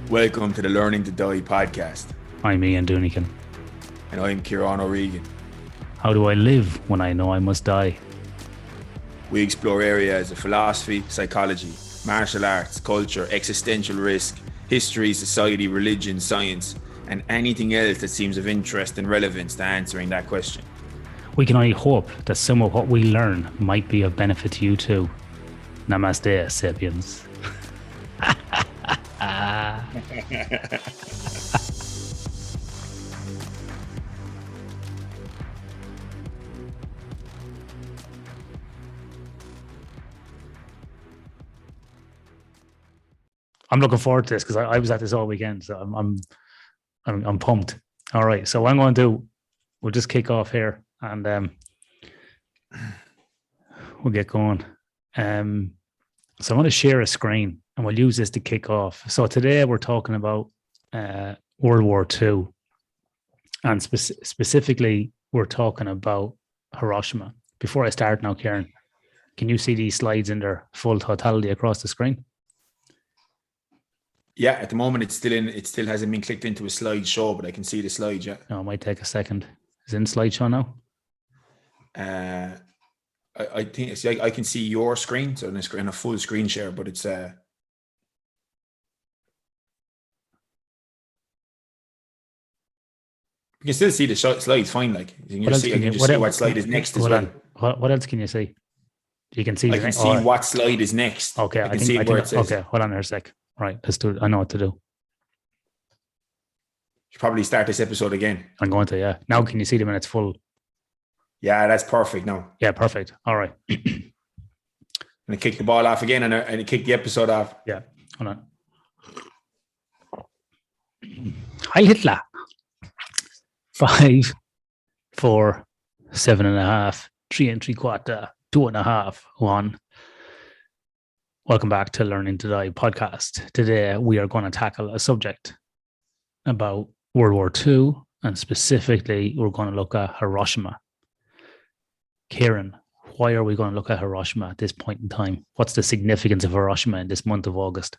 Welcome to the Learning to Die podcast. I'm Ian Dunican. And I'm Ciaran O'Regan. How do I live when I know I must die? We explore areas of philosophy, psychology, martial arts, culture, existential risk, history, society, religion, science, and anything else that seems of interest and relevance to answering that question. We can only hope that some of what we learn might be of benefit to you too. Namaste, sapiens. I'm looking forward to this because I was at this all weekend, so I'm pumped. All right, so what I'm going to do, we'll just kick off here and we'll get going. So I'm going to share a screen and we'll use this to kick off. So today we're talking about World War II, and specifically we're talking about Hiroshima. Before I start now, Ciaran, can you see these slides in their full totality across the screen? Yeah, at the moment it still hasn't been clicked into a slideshow, but I can see the slide, yeah. Oh, it might take a second. Is it in slideshow now? I think I can see your screen, so on a full screen share, but it's you can still see the slides fine. Like you can see what slide is next as well. What else can you see? You can see. I can see what slide is next. Okay, I can see where it says. Okay, hold on there a sec. Right, let's do it. I know what to do. Should probably start this episode again. I'm going to, yeah. Now can you see them in its full? Yeah, that's perfect now. Yeah, perfect. All right. I'm gonna kick the ball off again and kick the episode off. Yeah, hold on. Heil Hitler. 5, 4, 7.5, 3 3/4, 2.5, 1. Welcome back to Learning to Die podcast. Today we are going to tackle a subject about World War II, and specifically we're going to look at Hiroshima. Ciaran, why are we going to look at Hiroshima at this point in time? What's the significance of Hiroshima in this month of August?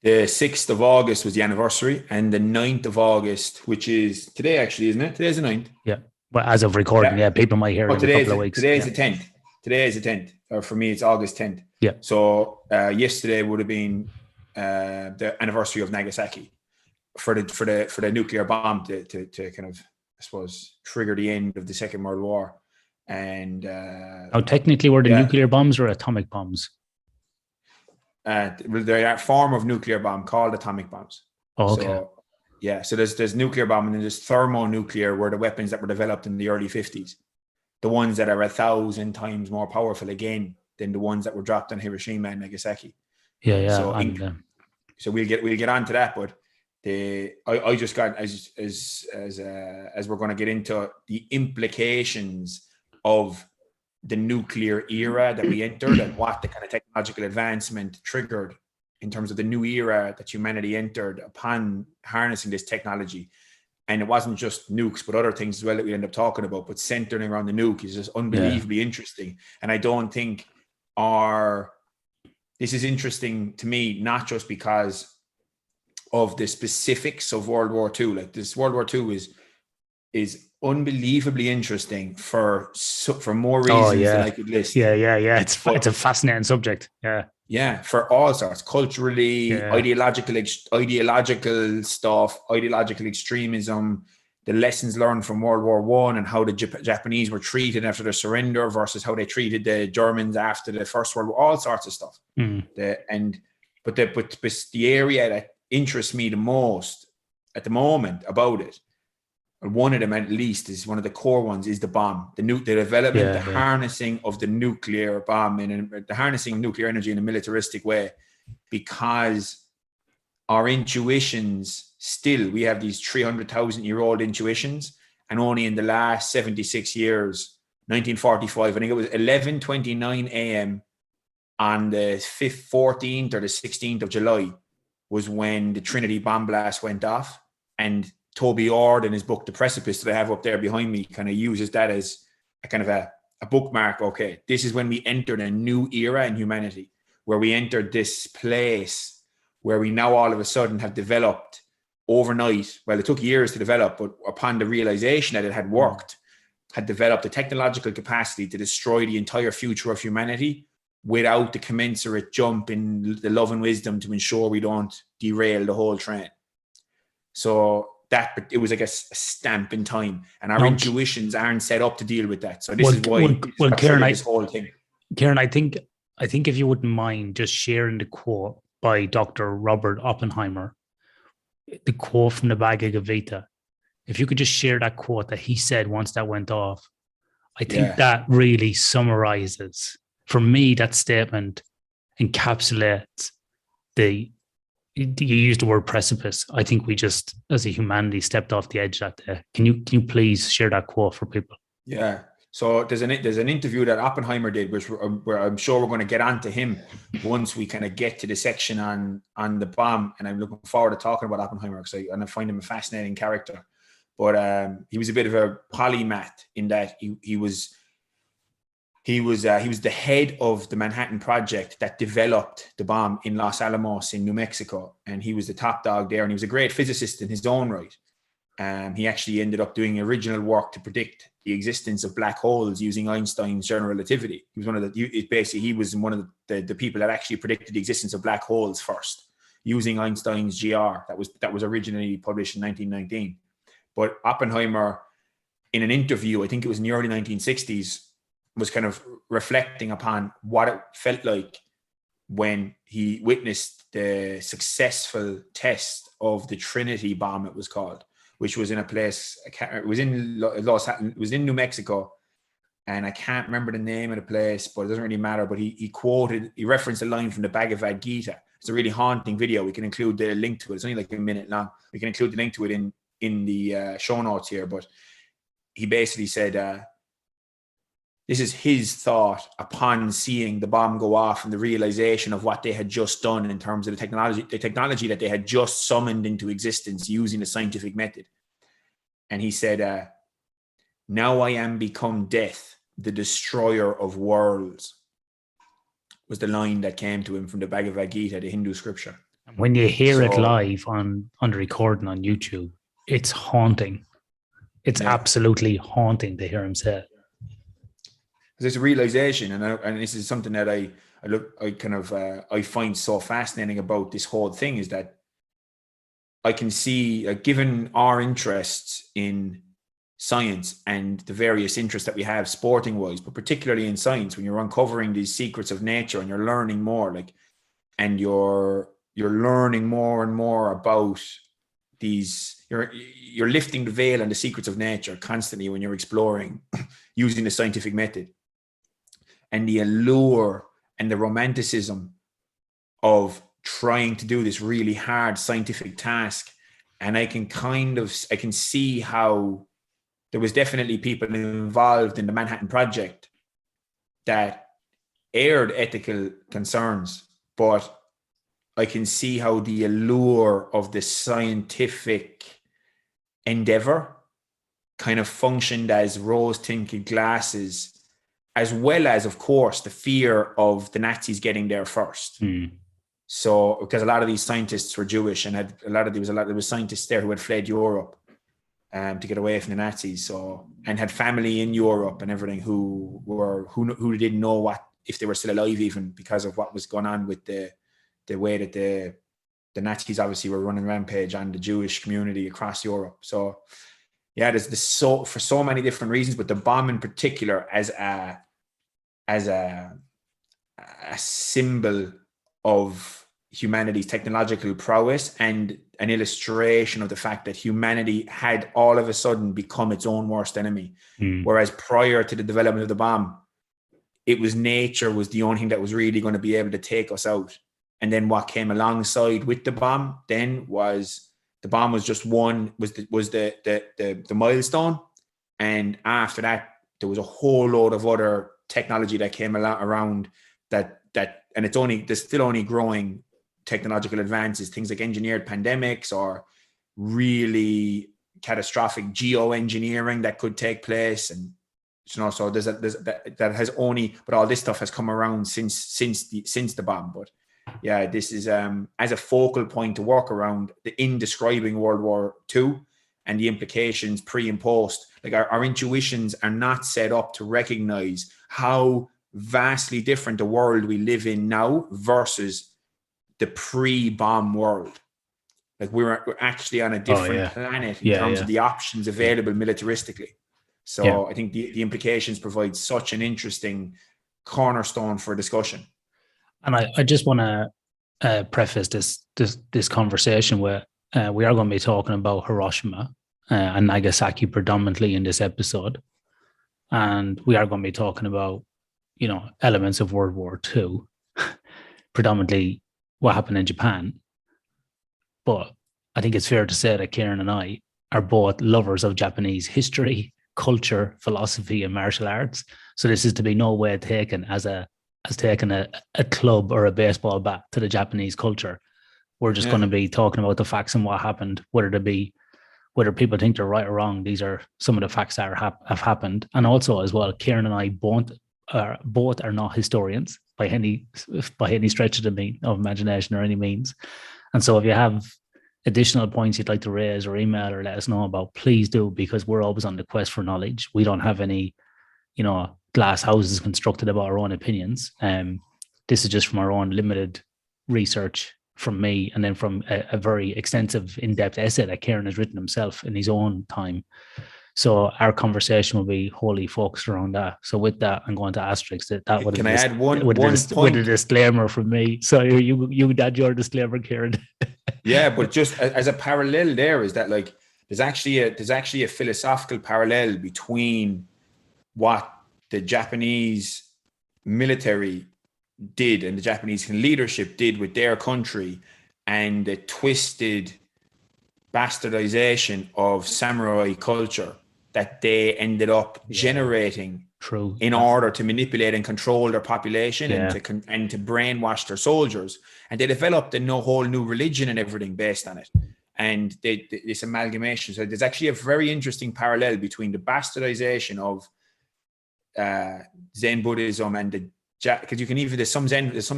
The 6th of August was the anniversary, and the 9th of August, which is today actually, isn't it? Today's the 9th. Yeah, well, as of recording, yeah, people might hear it in a couple of weeks. Today is the 10th. Today is the 10th. Or for me, it's August 10th. Yeah. So yesterday would have been the anniversary of Nagasaki for the nuclear bomb to kind of, I suppose, trigger the end of the Second World War. And technically, were the nuclear bombs or atomic bombs? They're a form of nuclear bomb called atomic bombs. Oh, okay. So, yeah. So there's nuclear bomb, and then there's thermonuclear, were the weapons that were developed in the early 50s. The ones that are 1,000 times more powerful again than the ones that were dropped on Hiroshima and Nagasaki. Yeah. So we'll get on to that, but I just got as we're going to get into the implications of the nuclear era that we entered and what the kind of technological advancement triggered in terms of the new era that humanity entered upon harnessing this technology. And it wasn't just nukes, but other things as well that we end up talking about. But centering around the nuke is just unbelievably interesting. And I don't think this is interesting to me, not just because of the specifics of World War II. Like this World War II is unbelievably interesting for more reasons than I could list. Yeah. It's a fascinating subject. Yeah, for all sorts, culturally, ideological stuff, ideological extremism, the lessons learned from World War I and how the Japanese were treated after their surrender versus how they treated the Germans after the First World War, all sorts of stuff. But the area that interests me the most at the moment about it, or one of them at least, is one of the core ones, is the bomb, the development, harnessing of the nuclear bomb and the harnessing nuclear energy in a militaristic way, because our intuitions still, we have these 300,000-year-old intuitions, and only in the last 76 years, 1945, I think it was 11:29 a.m. on the 14th or the 16th of July was when the Trinity bomb blast went off. And Toby Ord in his book, The Precipice, that I have up there behind me, kind of uses that as a kind of a bookmark. Okay, this is when we entered a new era in humanity, where we entered this place where we now all of a sudden have developed overnight, well, it took years to develop, but upon the realization that it had worked, had developed the technological capacity to destroy the entire future of humanity without the commensurate jump in the love and wisdom to ensure we don't derail the whole train. So that it was like a stamp in time, and our intuitions aren't set up to deal with that. So this is why Ciaran, this whole thing. Ciaran, I think if you wouldn't mind just sharing the quote by Dr. Robert Oppenheimer, the quote from the Bhagavad Gita. If you could just share that quote that he said once that went off, I think that really summarizes, for me, that statement encapsulates you used the word precipice. I think we just, as a humanity, stepped off the edge that day. Can you please share that quote for people? Yeah. So there's an interview that Oppenheimer did, where I'm sure we're going to get onto him once we kind of get to the section on the bomb. And I'm looking forward to talking about Oppenheimer because I find him a fascinating character. But he was a bit of a polymath in that he was the head of the Manhattan Project that developed the bomb in Los Alamos in New Mexico, and he was the top dog there. And he was a great physicist in his own right. He actually ended up doing original work to predict the existence of black holes using Einstein's general relativity. He was one of the people that actually predicted the existence of black holes first using Einstein's GR that was originally published in 1919. But Oppenheimer, in an interview, I think it was in the early 1960s, was kind of reflecting upon what it felt like when he witnessed the successful test of the Trinity bomb, it was called, which was in a place, it was in New Mexico, and I can't remember the name of the place, but it doesn't really matter. But he referenced a line from the Bhagavad Gita. It's a really haunting video. We can include the link to it. It's only like a minute long. We can include the link to it in the show notes here. But he basically said, this is his thought upon seeing the bomb go off and the realization of what they had just done in terms of the technology that they had just summoned into existence using the scientific method. And he said, now I am become death, the destroyer of worlds, was the line that came to him from the Bhagavad Gita, the Hindu scripture. When you hear it live on the recording on YouTube, it's haunting. It's absolutely haunting to hear him say it. There's a realization, and this is something that I find so fascinating about this whole thing, is that I can see, given our interests in science and the various interests that we have sporting wise, but particularly in science, when you're uncovering these secrets of nature and you're learning more, and you're learning more and more about these, you're lifting the veil on the secrets of nature constantly when you're exploring using the scientific method. And the allure and the romanticism of trying to do this really hard scientific task. And I can see how there was definitely people involved in the Manhattan Project that aired ethical concerns, but I can see how the allure of the scientific endeavor kind of functioned as rose-tinted glasses, as well as, of course, the fear of the Nazis getting there first. So, because a lot of these scientists were Jewish, and there was scientists there who had fled Europe to get away from the Nazis, and had family in Europe and everything who didn't know if they were still alive, even because of what was going on with the way that the Nazis obviously were running rampage on the Jewish community across Europe. So, yeah, there's for so many different reasons, but the bomb in particular as a symbol of humanity's technological prowess and an illustration of the fact that humanity had all of a sudden become its own worst enemy. Whereas prior to the development of the bomb, it was nature was the only thing that was really going to be able to take us out. And then what came alongside with the bomb then was the bomb was just the milestone. And after that, there was a whole load of other technology that came around that, and there's still only growing technological advances, things like engineered pandemics or really catastrophic geoengineering that could take place. And, so that has only, but all this stuff has come around since the bomb. But yeah, this is as a focal point to work around in describing World War II and the implications pre and post. Like our intuitions are not set up to recognize how vastly different the world we live in now versus the pre-bomb world. Like we're actually on a different planet in terms of the options available militaristically. So I think the implications provide such an interesting cornerstone for discussion. And I just want to preface this conversation where we are going to be talking about Hiroshima and Nagasaki predominantly in this episode. And we are going to be talking about, elements of World War II, predominantly what happened in Japan. But I think it's fair to say that Ciaran and I are both lovers of Japanese history, culture, philosophy, and martial arts. So this is to be no way taken as taking a club or a baseball bat to the Japanese culture. We're just going to be talking about the facts and what happened, whether people think they're right or wrong. These are some of the facts that have happened. And also as well, Ciaran and I both are not historians by any stretch of the imagination or any means. And so if you have additional points you'd like to raise or email or let us know about, please do, because we're always on the quest for knowledge. We don't have any, glass houses constructed about our own opinions. This is just from our own limited research from me, and then from a very extensive, in-depth essay that Ciaran has written himself in his own time. So our conversation will be wholly focused around that. So with that, I'm going to asterisk that would Can I add one with point? a disclaimer from me. So you add your disclaimer, Ciaran. Yeah, but just as a parallel there is that like there's actually a philosophical parallel between what the Japanese military did and the Japanese leadership did with their country and the twisted bastardization of samurai culture that they ended up generating in order to manipulate and control their population and to brainwash their soldiers. And they developed a whole new religion and everything based on it. And this amalgamation. So there's actually a very interesting parallel between the bastardization of Zen Buddhism and because you can even there's some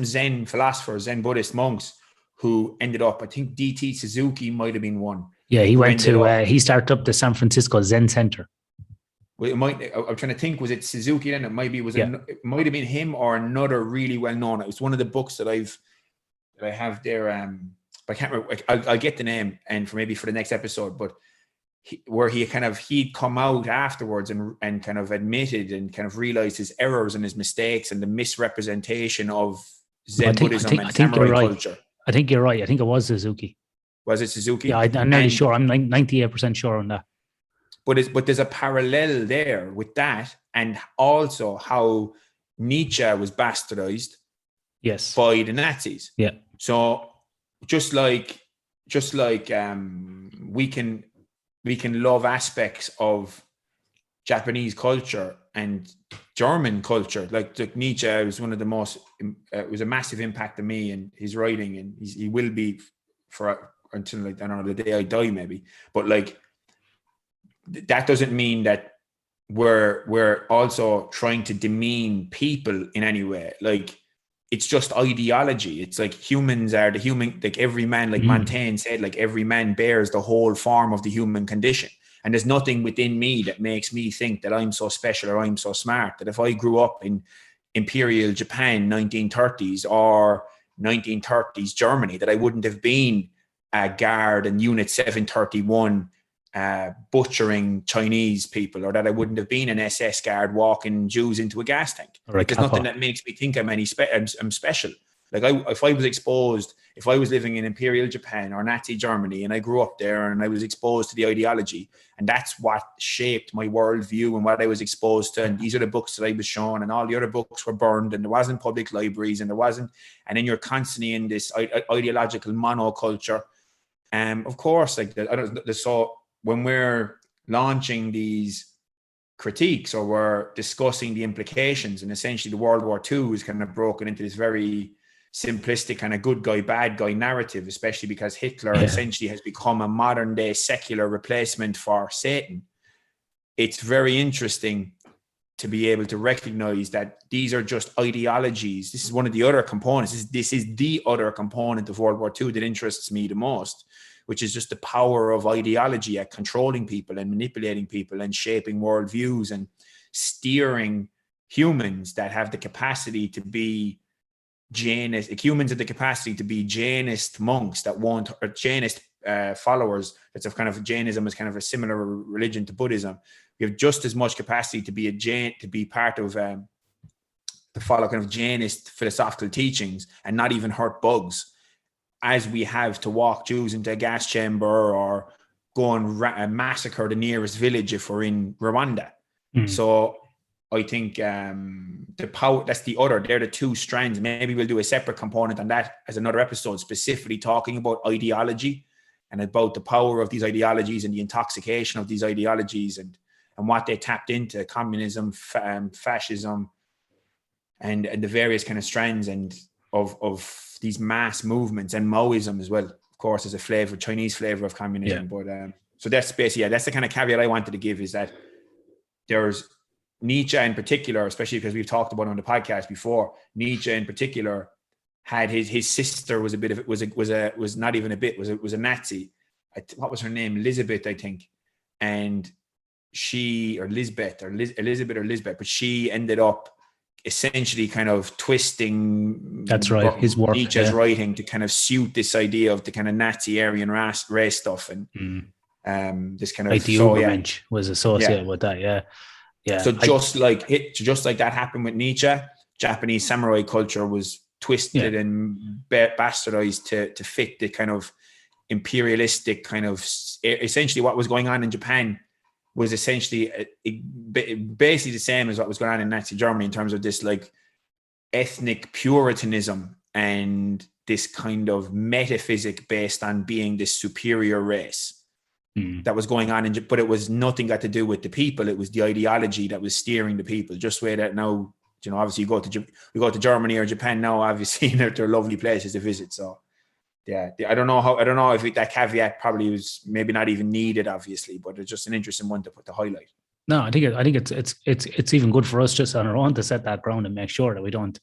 Zen philosophers, Zen Buddhist monks who ended up, I think D.T. Suzuki might have been one. Yeah, he started up the San Francisco Zen Center. Well, I'm trying to think, was it Suzuki then? It might have been him or another really well known. It was one of the books that I have there. I can't remember. I'll get the name and for the next episode, but he'd come out afterwards and kind of admitted and kind of realized his errors and his mistakes and the misrepresentation of Zen Buddhism and samurai culture. I think you're right. I think it was Suzuki. Was it Suzuki? Yeah, I'm nearly sure. I'm 98% sure on that. But there's a parallel there with that, and also how Nietzsche was bastardized, by the Nazis. Yeah. So just like we can love aspects of Japanese culture and German culture. Like Nietzsche was one of the most. It was a massive impact on me and his writing, and he will be for until like I don't know the day I die maybe. But like that doesn't mean that we're also trying to demean people in any way. Like it's just ideology. It's like humans are the human. Like every man, like Montaigne said, like every man bears the whole form of the human condition. And there's nothing within me that makes me think that I'm so special or I'm so smart. That if I grew up in Imperial Japan, 1930s or 1930s Germany, that I wouldn't have been a guard in Unit 731 butchering Chinese people, or that I wouldn't have been an SS guard walking Jews into a gas tank. Like, there's nothing that makes me think I'm I'm special. Like if I was living in Imperial Japan or Nazi Germany and I grew up there and I was exposed to the ideology, and that's what shaped my worldview and what I was exposed to, and these are the books that I was shown, and all the other books were burned, and there wasn't public libraries, and then you're constantly in this ideological monoculture. Of course, like so when we're launching these critiques or we're discussing the implications, and essentially the World War II is kind of broken into this very simplistic kind of good guy, bad guy narrative, especially because Hitler essentially has become a modern day secular replacement for Satan. It's very interesting to be able to recognize that these are just ideologies. This is one of the other components. This is the other component of World War II that interests me the most, which is just the power of ideology at controlling people and manipulating people and shaping worldviews and steering humans that have the capacity to be Jainist. Humans have the capacity to be Jainist monks that want, or Jainist followers. That's a kind of Jainism is kind of a similar religion to Buddhism. We have just as much capacity to be a Jain, to be part of to follow kind of Jainist philosophical teachings and not even hurt bugs, as we have to walk Jews into a gas chamber or go and massacre the nearest village if we're in Rwanda. So I think the power, that's the other, they're the two strands. Maybe we'll do a separate component on that as another episode, specifically talking about ideology and about the power of these ideologies and the intoxication of these ideologies and what they tapped into, communism, fascism, and the various kind of strands and of these mass movements, and Maoism as well, of course, as a flavor, Chinese flavor of communism. But so that's basically, that's the kind of caveat I wanted to give, is that there's Nietzsche in particular, especially because we've talked about it on the podcast before. Nietzsche in particular had his sister was a bit of it, was not even a bit, was a Nazi. What was her name? Elizabeth, I think. And she, or Lisbeth, but she ended up essentially kind of twisting, that's right, his work, Nietzsche's writing to kind of suit this idea of the kind of Nazi Aryan race stuff, and this kind of, like the Übermensch was associated with that. So just like that happened with Nietzsche, Japanese samurai culture was twisted and bastardized to fit the kind of imperialistic kind of, essentially what was going on in Japan was essentially basically the same as what was going on in Nazi Germany in terms of this like ethnic puritanism and this kind of metaphysic based on being this superior race that was going on but it was nothing got to do with the people. It was the ideology that was steering the people. Just the way that now, you know, obviously we go to Germany or Japan now, obviously they're lovely places to visit. So I don't know if that caveat probably was maybe not even needed, obviously, but it's just an interesting one to highlight. No, I think it's even good for us just on our own to set that ground and make sure that we don't,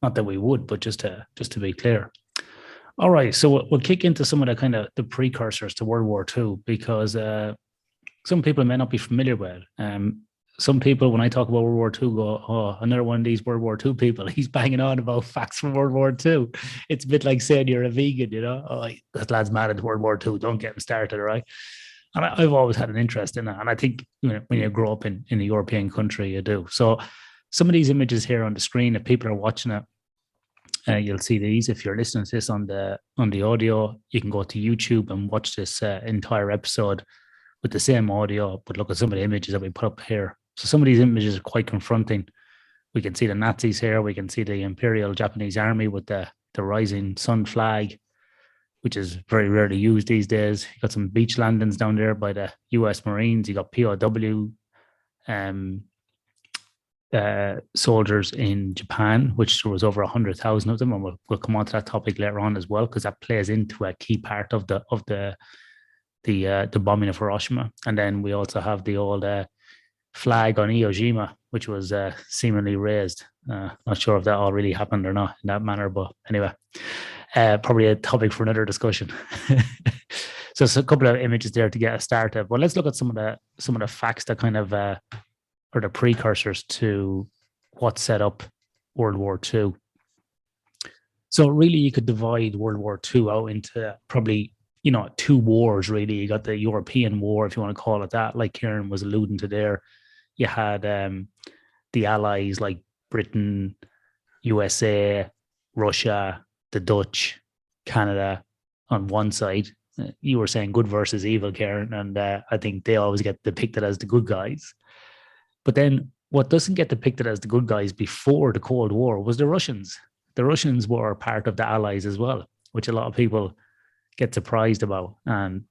not that we would, but just to be clear. All right, so we'll kick into some of the kind of the precursors to World War II, because some people may not be familiar with it. Some people, when I talk about World War II, go, "Oh, another one of these World War II people. He's banging on about facts from World War II." It's a bit like saying you're a vegan, you know. "Oh, that lad's mad at World War II. Don't get him started," right? And I've always had an interest in that. And I think, you know, when you grow up in a European country, you do. So some of these images here on the screen, if people are watching it, you'll see these. If you're listening to this on the audio, you can go to YouTube and watch this entire episode with the same audio, but look at some of the images that we put up here. So some of these images are quite confronting. We can see the Nazis here. We can see the Imperial Japanese Army with the rising sun flag, which is very rarely used these days. You got some beach landings down there by the US Marines. You got POW soldiers in Japan, which there was over 100,000 of them, and we'll come on to that topic later on as well, because that plays into a key part of the bombing of Hiroshima. And then we also have the old flag on Iwo Jima, which was seemingly raised. Not sure if that all really happened or not in that manner, but anyway, probably a topic for another discussion. So it's a couple of images there to get us started. But let's look at some of the facts that kind of are the precursors to what set up World War II. So really, you could divide World War II out into probably, you know, two wars, really. You got the European War, if you want to call it that, like Ciaran was alluding to there. You had the Allies like Britain, USA, Russia, the Dutch, Canada on one side. You were saying good versus evil, Ciaran, and I think they always get depicted as the good guys. But then what doesn't get depicted as the good guys before the Cold War was the Russians. The Russians were part of the Allies as well, which a lot of people get surprised about and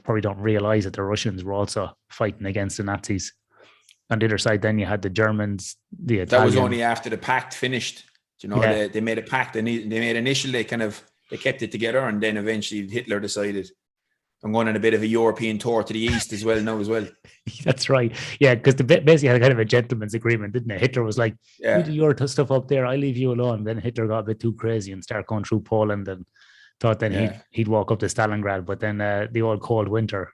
probably don't realize that the Russians were also fighting against the Nazis. On the other side, then you had the Germans, the Italians. That was only after the pact finished. You know, they made a pact, and they kept it together, and then eventually Hitler decided, I'm going on a bit of a European tour to the east as well now as well. That's right. Yeah, because they basically had kind of a gentleman's agreement, didn't it? Hitler was like, Yeah. "You do your stuff up there, I leave you alone." Then Hitler got a bit too crazy and started going through Poland and thought then he'd walk up to Stalingrad. But then the old cold winter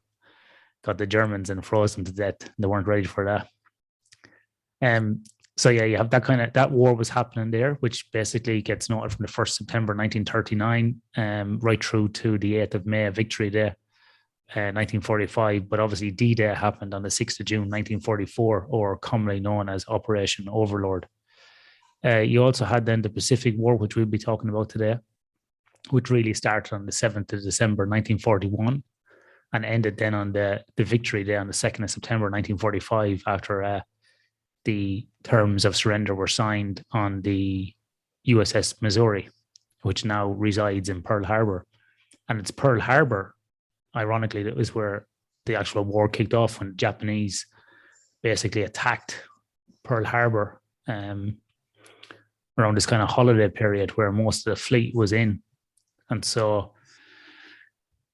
got the Germans and froze them to death. They weren't ready for that. So yeah, you have that war was happening there, which basically gets noted from the 1st September 1939 right through to the 8th of May, Victory Day. 1945, but obviously D-Day happened on the 6th of June 1944, or commonly known as Operation Overlord. You also had then the Pacific War, which we'll be talking about today, which really started on the 7th of December 1941 and ended then on the Victory Day on the 2nd of September 1945 after the terms of surrender were signed on the USS Missouri, which now resides in Pearl Harbor. And it's Pearl Harbor, ironically, that was where the actual war kicked off, when Japanese basically attacked Pearl Harbor around this kind of holiday period where most of the fleet was in. And so,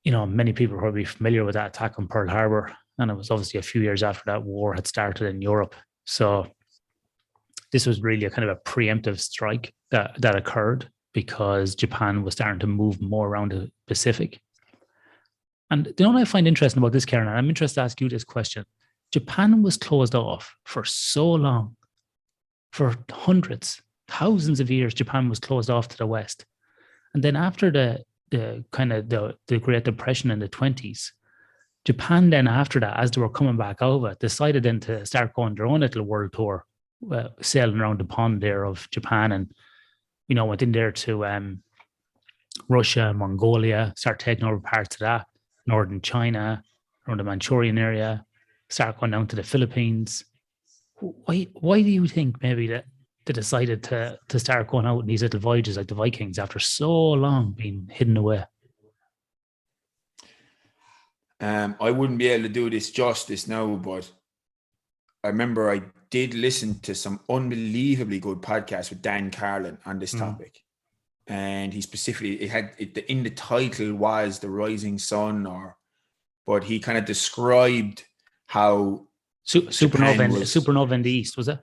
many people are probably familiar with that attack on Pearl Harbor. And it was obviously a few years after that war had started in Europe. So this was really a kind of a preemptive strike that occurred because Japan was starting to move more around the Pacific. And you know what I find interesting about this, Ciaran, and I'm interested to ask you this question. Japan was closed off for so long, for hundreds, thousands of years, Japan was closed off to the West. And then after the Great Depression in the 20s, Japan then after that, as they were coming back out of it, decided then to start going their own little world tour, sailing around the pond there of Japan, and, went in there to Russia, Mongolia, start taking over parts of that, northern China, around the Manchurian area, start going down to the Philippines. Why do you think maybe that they decided to start going out on these little voyages like the Vikings after so long being hidden away? I wouldn't be able to do this justice now, but I remember I did listen to some unbelievably good podcasts with Dan Carlin on this topic. And he specifically, in the title was The Rising Sun, but he kind of described how supernova in the East, was it?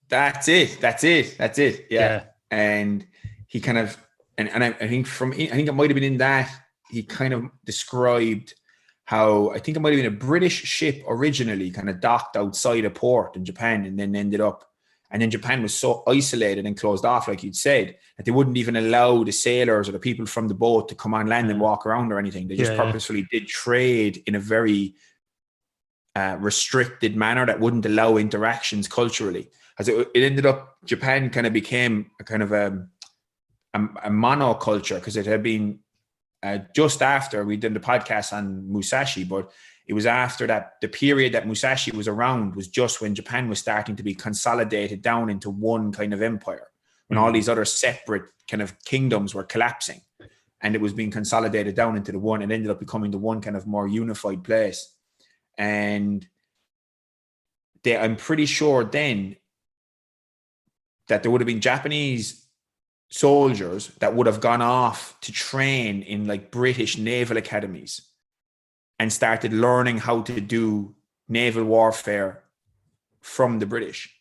That's it. Yeah. And he kind of, and I think it might have been in that, he kind of described how, I think it might have been a British ship originally kind of docked outside a port in Japan and then ended up, and then Japan was so isolated and closed off, like you'd said, that they wouldn't even allow the sailors or the people from the boat to come on land and walk around or anything. They just purposefully did trade in a very restricted manner that wouldn't allow interactions culturally. As it ended up, Japan kind of became a kind of a monoculture, because it had been just after we did the podcast on Musashi, but it was after that, the period that Musashi was around was just when Japan was starting to be consolidated down into one kind of empire, when all these other separate kind of kingdoms were collapsing, and it was being consolidated down into the one, and ended up becoming the one kind of more unified place. And I'm pretty sure then that there would have been Japanese soldiers that would have gone off to train in like British naval academies and started learning how to do naval warfare from the British.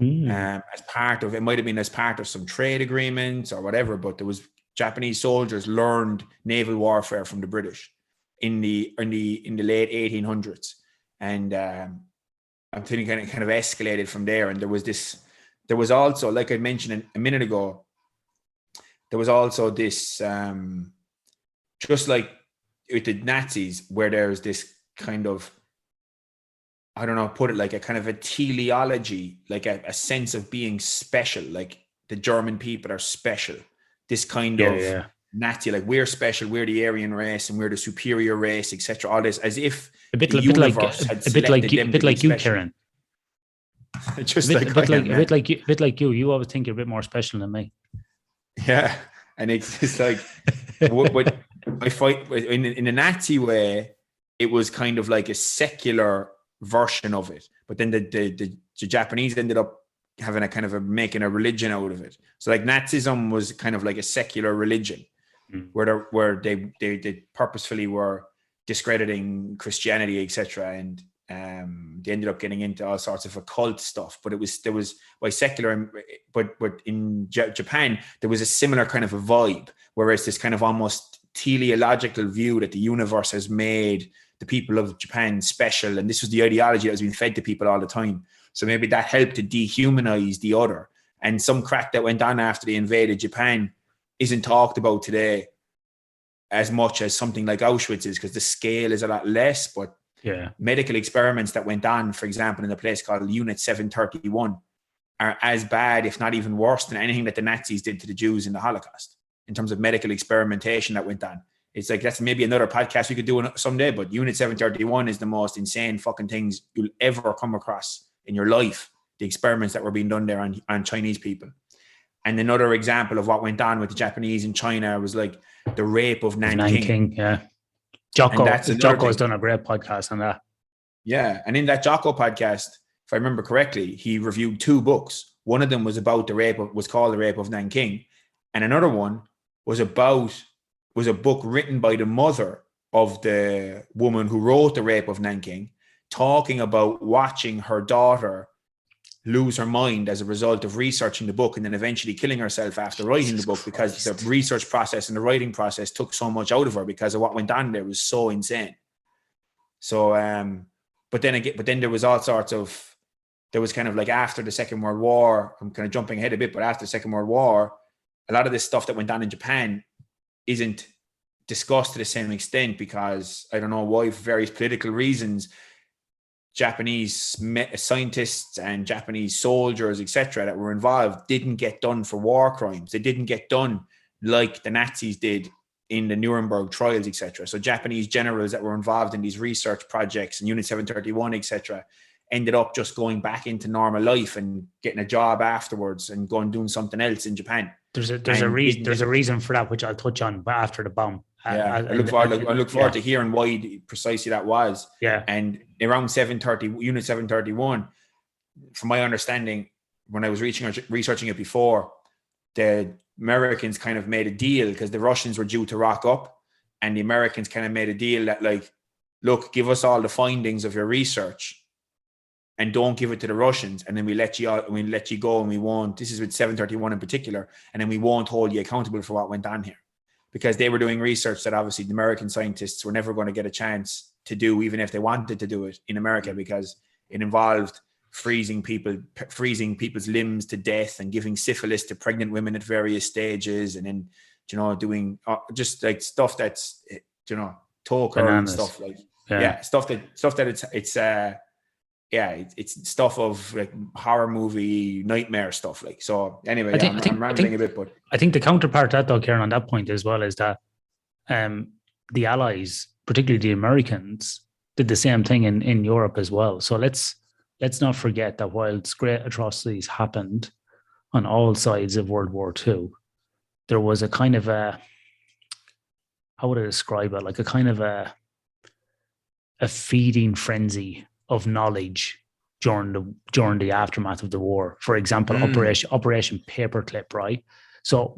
As part of, it might have been as part of some trade agreements or whatever, but there was Japanese soldiers learned naval warfare from the British in the late 1800s. And I'm thinking it kind of escalated from there. And there was also, like I mentioned a minute ago, there was also this, just like with the Nazis, where there's this kind of, I don't know, put it like a kind of a teleology, like a sense of being special, like the German people are special. This kind of Nazi, like we're special, we're the Aryan race and we're the superior race, etc. All this, as if a bit like you, Ciaran. Just a bit like you. You always think you're a bit more special than me. Yeah, and it's just like what I fight in a Nazi way. It was kind of like a secular version of it, but then the Japanese ended up having a kind of making a religion out of it. So like Nazism was kind of like a secular religion, where they purposefully were discrediting Christianity, etc. And they ended up getting into all sorts of occult stuff. But there was secular, but in Japan there was a similar kind of a vibe, whereas this kind of almost teleological view that the universe has made the people of Japan special, and this was the ideology that was being fed to people all the time. So maybe that helped to dehumanize the other. And some crack that went on after they invaded Japan isn't talked about today as much as something like Auschwitz is, because the scale is a lot less. But medical experiments that went on, for example, in a place called Unit 731, are as bad, if not even worse, than anything that the Nazis did to the Jews in the Holocaust in terms of medical experimentation that went on. It's like, that's maybe another podcast we could do someday, but Unit 731 is the most insane fucking things you'll ever come across in your life. The experiments that were being done there on Chinese people. And another example of what went on with the Japanese in China was like the rape of Nanking. Yeah. Jocko's done a great podcast on that. Yeah. And in that Jocko podcast, if I remember correctly, he reviewed 2 books. One of them was about was called The Rape of Nanking. And another one was a book written by the mother of the woman who wrote The Rape of Nanking, talking about watching her daughter lose her mind as a result of researching the book and then eventually killing herself after writing the book, because the research process and the writing process took so much out of her because of what went on there was so insane. So, but then there was all sorts of, there was kind of like after the Second World War, I'm kind of jumping ahead a bit, but after the Second World War, a lot of this stuff that went on in Japan isn't discussed to the same extent because, I don't know why, for various political reasons, Japanese scientists and Japanese soldiers, etc., that were involved didn't get done for war crimes. They didn't get done like the Nazis did in the Nuremberg trials, etc. So Japanese generals that were involved in these research projects and Unit 731, etc., ended up just going back into normal life and getting a job afterwards and going doing something else in Japan. There's a reason for that, which I'll touch on after the bomb. Yeah, I look forward to hearing why precisely that was. Yeah. And around Unit 731, from my understanding, when I was researching it before, the Americans kind of made a deal because the Russians were due to rock up, and the Americans kind of made a deal that, like, look, give us all the findings of your research and don't give it to the Russians, and then we let you go, and we won't, this is with 731 in particular, and then we won't hold you accountable for what went on here. Because they were doing research that obviously the American scientists were never going to get a chance to do, even if they wanted to do it in America, because it involved freezing people's limbs to death and giving syphilis to pregnant women at various stages, and then, doing just like stuff that's, talker and stuff like, it's stuff of like horror movie nightmare stuff. Like, so anyway, I'm rambling a bit, but I think the counterpart to that, though, Ciaran, on that point as well, is that the Allies, particularly the Americans, did the same thing in Europe as well. So let's not forget that whilst great atrocities happened on all sides of World War II, there was a kind of a, how would I describe it? Like a kind of a feeding frenzy of knowledge during the aftermath of the war. For example, Operation Paperclip, right? So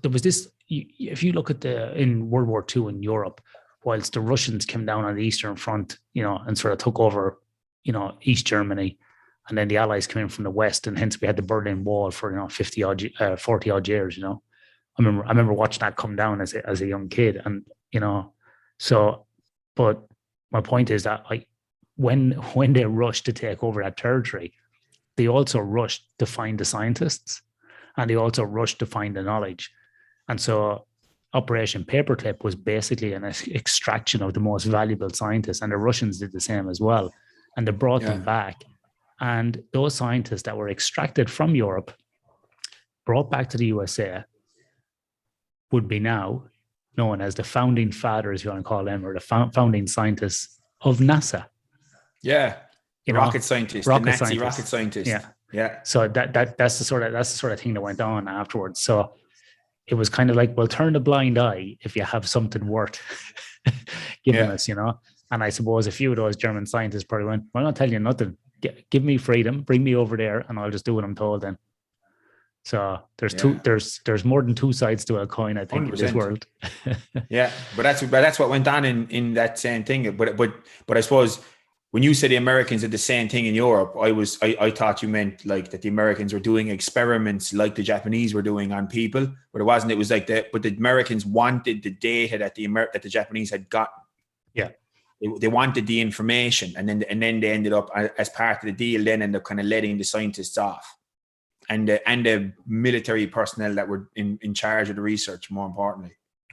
there was this, if you look at in World War II in Europe, whilst the Russians came down on the Eastern Front, and sort of took over, East Germany, and then the Allies came in from the West, and hence we had the Berlin Wall for 40 odd years. I remember watching that come down as a young kid, and but my point is that when they rushed to take over that territory, they also rushed to find the scientists, and they also rushed to find the knowledge. And so Operation Paperclip was basically an extraction of the most valuable scientists, and the Russians did the same as well. And they brought them back. And those scientists that were extracted from Europe, brought back to the USA, would be now known as the founding fathers, if you want to call them, or the founding scientists of NASA. Yeah, rocket scientist. Rocket scientist. Yeah. So that's the sort of thing that went on afterwards. So it was kind of like, well, turn a blind eye if you have something worth giving us, And I suppose a few of those German scientists probably went, well, I'm not telling you nothing. Give me freedom, bring me over there, and I'll just do what I'm told then. So there's more than two sides to a coin, I think, 100%. In this world. Yeah, but that's what went on in that same thing. But I suppose when you say the Americans did the same thing in Europe, I thought you meant like that the Americans were doing experiments like the Japanese were doing on people, but it wasn't. It was like but the Americans wanted the data that the Japanese had gotten. Yeah. They wanted the information, and then they ended up, as part of the deal, then end up kind of letting the scientists off, and the military personnel that were in charge of the research, more importantly,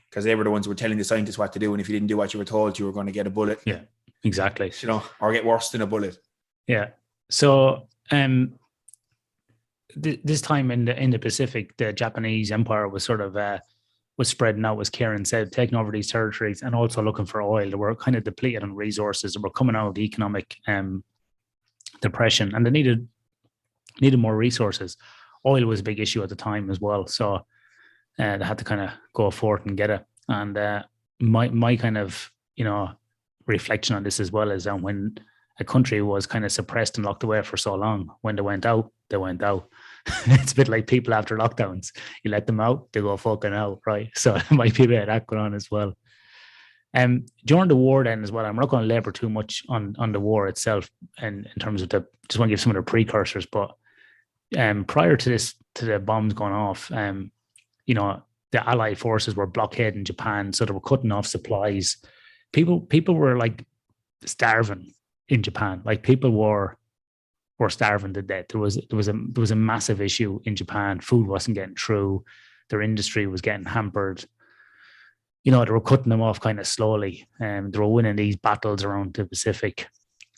because they were the ones who were telling the scientists what to do, and if you didn't do what you were told, you were going to get a bullet. Yeah, exactly. Or get worse than a bullet. Yeah. So this time in the Pacific, the Japanese Empire was sort of was spreading out, as Ciaran said, taking over these territories and also looking for oil. They were kind of depleted on resources. They were coming out of the economic depression, and they needed more resources. Oil was a big issue at the time as well, so they had to kind of go forth and get it. And my kind of reflection on this as well is that when a country was kind of suppressed and locked away for so long, when they went out, they went out. It's a bit like people after lockdowns. You let them out, they go fucking out, right? So it might be a bit of that going on as well. During the war then as well, I'm not going to labor too much on the war itself and in terms of just want to give some of the precursors, but prior to this, to the bombs going off, the Allied forces were blockading Japan, so they were cutting off supplies. People were like starving in Japan. Like people were starving to death. There was a massive issue in Japan. Food wasn't getting through. Their industry was getting hampered. They were cutting them off kind of slowly. They were winning these battles around the Pacific,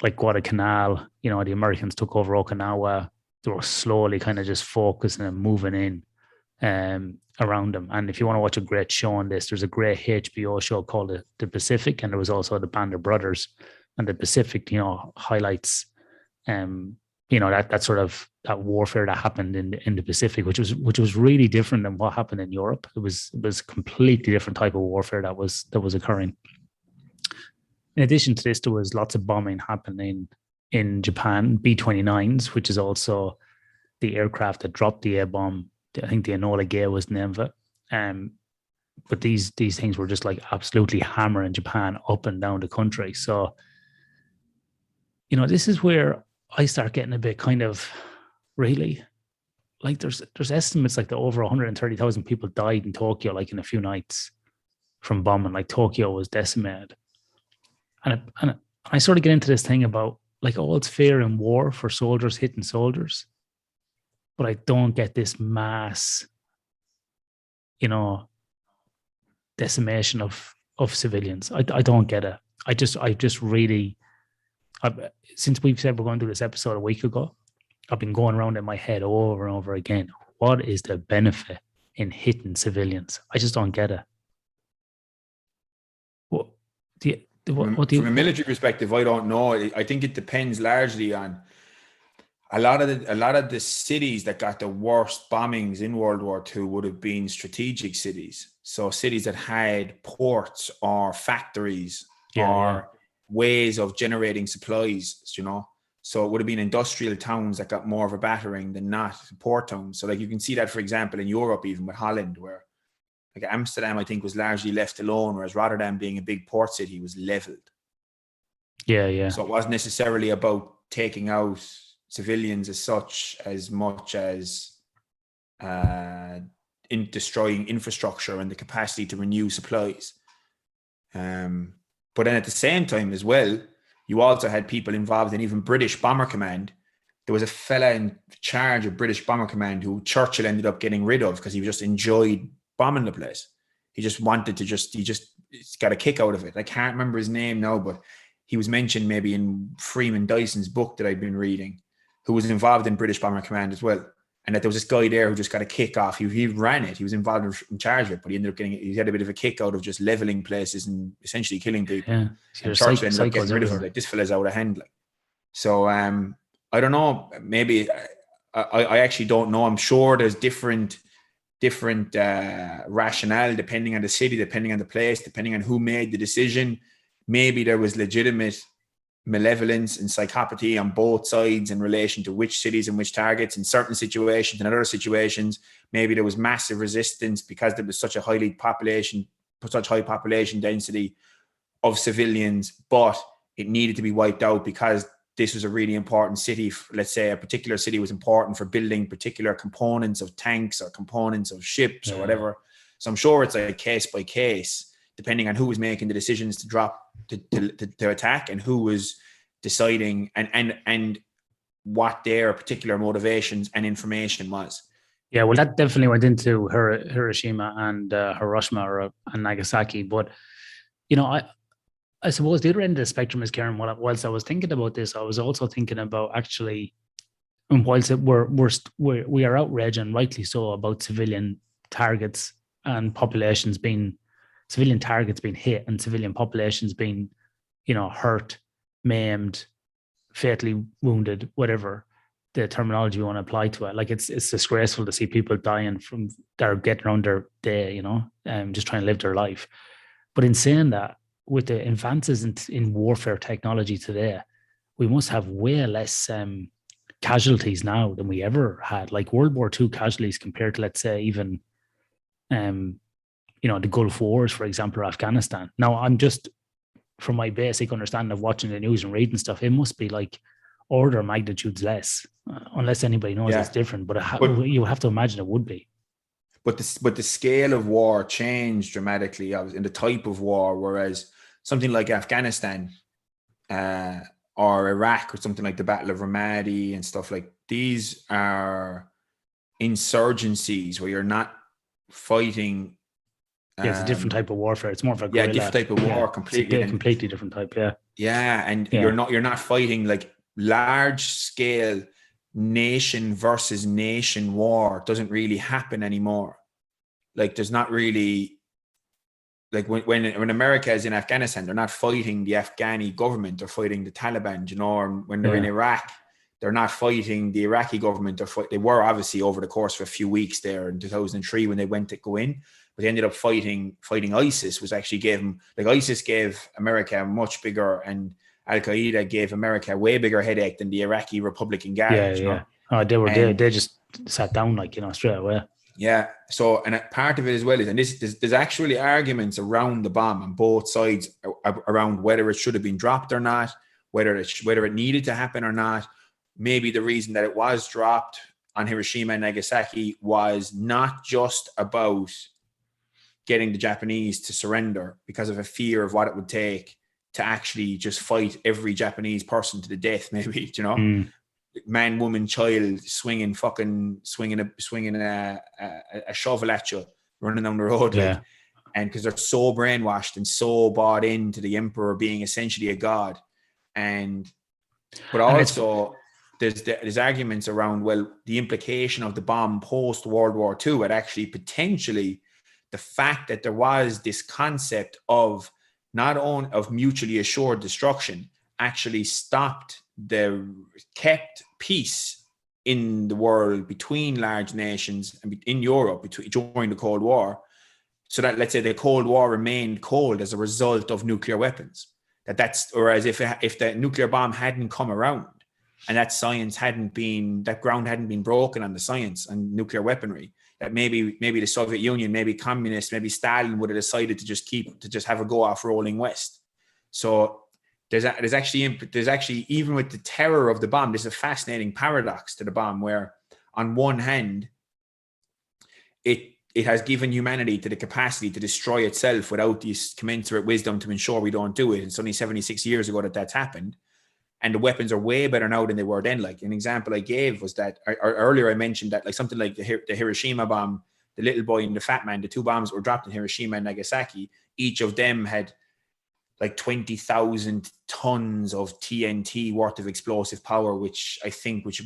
like Guadalcanal. The Americans took over Okinawa. They were slowly kind of just focusing and moving in around them. And if you want to watch a great show on this, there's a great HBO show called The Pacific, and there was also the Band of Brothers. And The Pacific, highlights that sort of that warfare that happened in the Pacific, which was really different than what happened in Europe. It was a completely different type of warfare that was occurring. In addition to this, there was lots of bombing happening in Japan, B-29s, which is also the aircraft that dropped the A-bomb. I think the Enola Gay was the name of it. But these things were just like absolutely hammering Japan up and down the country. So, this is where I start getting a bit kind of really like there's estimates like that over 130,000 people died in Tokyo, like in a few nights from bombing. Like Tokyo was decimated. And I sort of get into this thing about like, it's fair in war for soldiers hitting soldiers, but I don't get this mass, decimation of civilians. I don't get it. I just really, since we've said we're going to do this episode a week ago, I've been going around in my head over and over again. What is the benefit in hitting civilians? I just don't get it. From a military perspective, I don't know. I think it depends largely on a lot of the cities that got the worst bombings in World War II would have been strategic cities. So cities that had ports or factories or ways of generating supplies, So it would have been industrial towns that got more of a battering than not port towns. So like you can see that, for example, in Europe, even with Holland, where like Amsterdam, I think, was largely left alone, whereas Rotterdam, being a big port city, was leveled. Yeah. So it wasn't necessarily about taking out civilians as such, as much as in destroying infrastructure and the capacity to renew supplies. But then at the same time as well, you also had people involved in even British Bomber Command. There was a fella in charge of British Bomber Command who Churchill ended up getting rid of because he just enjoyed bombing the place. He just wanted to he got a kick out of it. I can't remember his name now, but he was mentioned maybe in Freeman Dyson's book that I'd been reading, who was involved in British Bomber Command as well. And that there was this guy there who just got a kick off. He ran it. He was involved in charge of it, but he had a bit of a kick out of just leveling places and essentially killing people. Yeah. And Churchill ended up getting rid of him. Like, this fella's out of hand. Like, so I don't know. Maybe I actually don't know. I'm sure there's different rationale depending on the city, depending on the place, depending on who made the decision. Maybe there was legitimate malevolence and psychopathy on both sides in relation to which cities and which targets. In certain situations and other situations, maybe there was massive resistance because there was such a high population density of civilians, but it needed to be wiped out because this was a really important city. Let's say a particular city was important for building particular components of tanks or components of ships or whatever. So I'm sure it's like case by case, depending on who was making the decisions to drop to attack and who was deciding and what their particular motivations and information was. Yeah, well, that definitely went into Hiroshima and Hiroshima and Nagasaki. But, you know, I suppose the other end of the spectrum is, Ciaran, whilst I was thinking about this, I was also thinking about actually, and whilst we are outraged, and rightly so, about civilian targets and civilian targets being hit and civilian populations being, you know, hurt, maimed, fatally wounded, whatever the terminology you want to apply to it. Like it's disgraceful to see people dying from that are getting around their day, you know, just trying to live their life. But in saying that, with the advances in warfare technology today, we must have way less casualties now than we ever had. Like World War II casualties compared to, let's say, even, you know, the Gulf Wars, for example, or Afghanistan. Now, I'm just, from my basic understanding of watching the news and reading stuff, it must be like order of magnitudes less, unless anybody knows it's different. But you have to imagine it would be. But the scale of war changed dramatically in the type of war, whereas something like Afghanistan or Iraq or something like the Battle of Ramadi and stuff like these are insurgencies where you're not fighting. It's a different type of warfare. It's more of a guerrilla. Different type of war, completely. Completely different type, you're not fighting like large scale nation versus nation war. It doesn't really happen anymore. Like there's not really, like when America is in Afghanistan, they're not fighting the Afghani government, they're fighting the Taliban, you know, or when they're in Iraq, they're not fighting the Iraqi government. They were obviously over the course of a few weeks there in 2003 when they went to go in, but they ended up fighting ISIS, was actually ISIS gave America a much bigger, and Al-Qaeda gave America a way bigger headache than the Iraqi Republican Guard. You know? Oh, they just sat down, like, you know, straight away. Yeah. So, and part of it as well is, and there's actually arguments around the bomb on both sides around whether it should have been dropped or not, whether it needed to happen or not. Maybe the reason that it was dropped on Hiroshima and Nagasaki was not just about getting the Japanese to surrender because of a fear of what it would take to actually just fight every Japanese person to the death, maybe, you know, man, woman, child, swinging a shovel at you, running down the road, like, and because they're so brainwashed and so bought into the emperor being essentially a god, but also there's arguments around, well, the implication of the bomb post World War II had actually potentially the fact that there was this concept of not only of mutually assured destruction actually kept peace in the world between large nations and in Europe during the Cold War, so that, let's say, the Cold War remained cold as a result of nuclear weapons. Whereas if the nuclear bomb hadn't come around and that ground hadn't been broken on the science and nuclear weaponry, that maybe the Soviet Union, maybe communists, maybe Stalin would have decided to just have a go off rolling west. So there's actually, even with the terror of the bomb, there's a fascinating paradox to the bomb where, on one hand, it has given humanity to the capacity to destroy itself without this commensurate wisdom to ensure we don't do it. It's only 76 years ago that's happened. And the weapons are way better now than they were then. Like, an example I gave was that earlier I mentioned that, like, something like the Hiroshima bomb, the little boy and the fat man, the two bombs were dropped in Hiroshima and Nagasaki. Each of them had like 20,000 tons of TNT worth of explosive power, which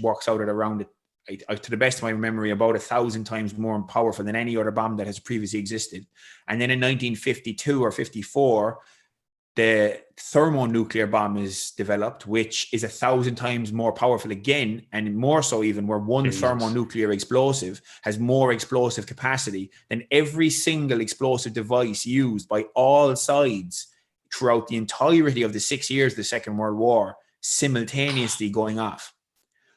works out at around, to the best of my memory, about 1,000 times more powerful than any other bomb that has previously existed. And then in 1952 or 54, the thermonuclear bomb is developed, which is 1,000 times more powerful again, and more so even, where one thermonuclear explosive has more explosive capacity than every single explosive device used by all sides throughout the entirety of the 6 years of the Second World War, simultaneously going off.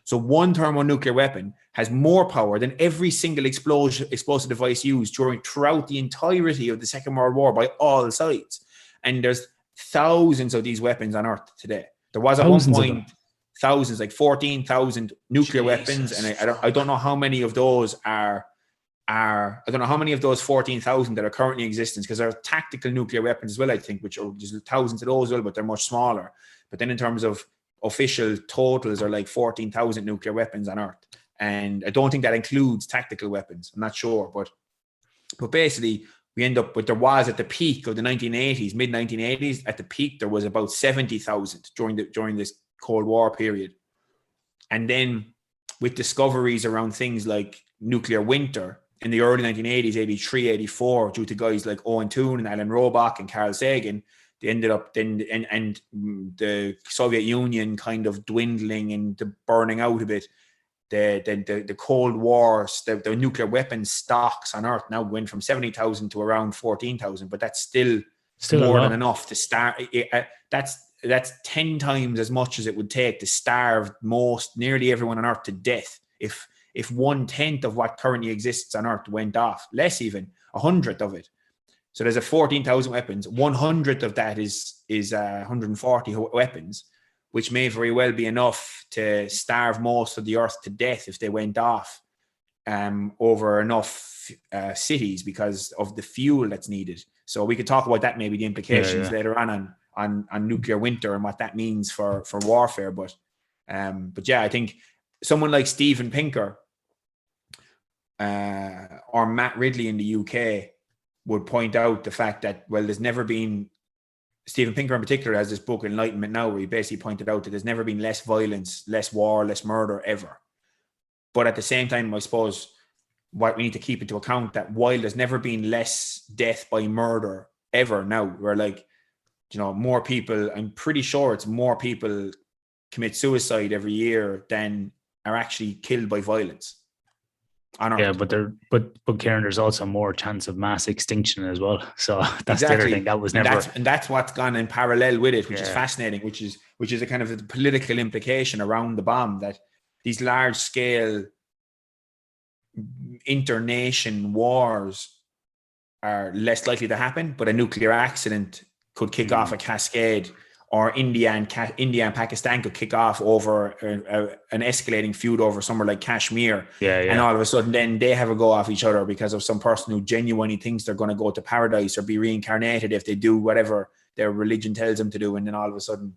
So one thermonuclear weapon has more power than every single explosive device used throughout the entirety of the Second World War by all sides. And there's thousands of these weapons on Earth today. There was at one point thousands, like 14,000 nuclear weapons, and I don't know how many of those I don't know how many of those 14,000 that are currently in existence, because there are tactical nuclear weapons as well, I think, which are there's thousands of those as well, but they're much smaller. But then in terms of official totals are like 14,000 nuclear weapons on Earth. And I don't think that includes tactical weapons. I'm not sure, but basically we end up with, there was at the peak of the 1980s, mid 1980s, at the peak, there was about 70,000 during this Cold War period. And then with discoveries around things like nuclear winter in the early 1980s, 83, 84, due to guys like Owen Toon and Alan Robach and Carl Sagan, they ended up then, and the Soviet Union kind of dwindling and the burning out a bit. The Cold Wars, the nuclear weapons stocks on Earth now went from 70,000 to around 14,000, but that's still more than enough to start. That's 10 times as much as it would take to starve nearly everyone on Earth to death if 1/10 of what currently exists on Earth went off, less even, 100th of it. So there's a 14,000 weapons. 100th of that is 140 weapons, which may very well be enough to starve most of the Earth to death if they went off over enough cities because of the fuel that's needed. So we could talk about that, maybe the implications later on nuclear winter and what that means for warfare. But yeah, I think someone like Steven Pinker or Matt Ridley in the UK would point out the fact that, well, there's never been, Steven Pinker in particular has this book Enlightenment Now, where he basically pointed out that there's never been less violence, less war, less murder ever. But at the same time, I suppose what we need to keep into account that while there's never been less death by murder ever now, we're like, more people, I'm pretty sure it's more people commit suicide every year than are actually killed by violence. Yeah, but Karen, there's also more chance of mass extinction as well. So that's the other thing that was never. And that's what's gone in parallel with it, which is fascinating. Which is a kind of a political implication around the bomb, that these large scale internation wars are less likely to happen, but a nuclear accident could kick off a cascade, or India and Pakistan could kick off over an escalating feud over somewhere like Kashmir. And all of a sudden then they have a go off each other because of some person who genuinely thinks they're going to go to paradise or be reincarnated if they do whatever their religion tells them to do. And then all of a sudden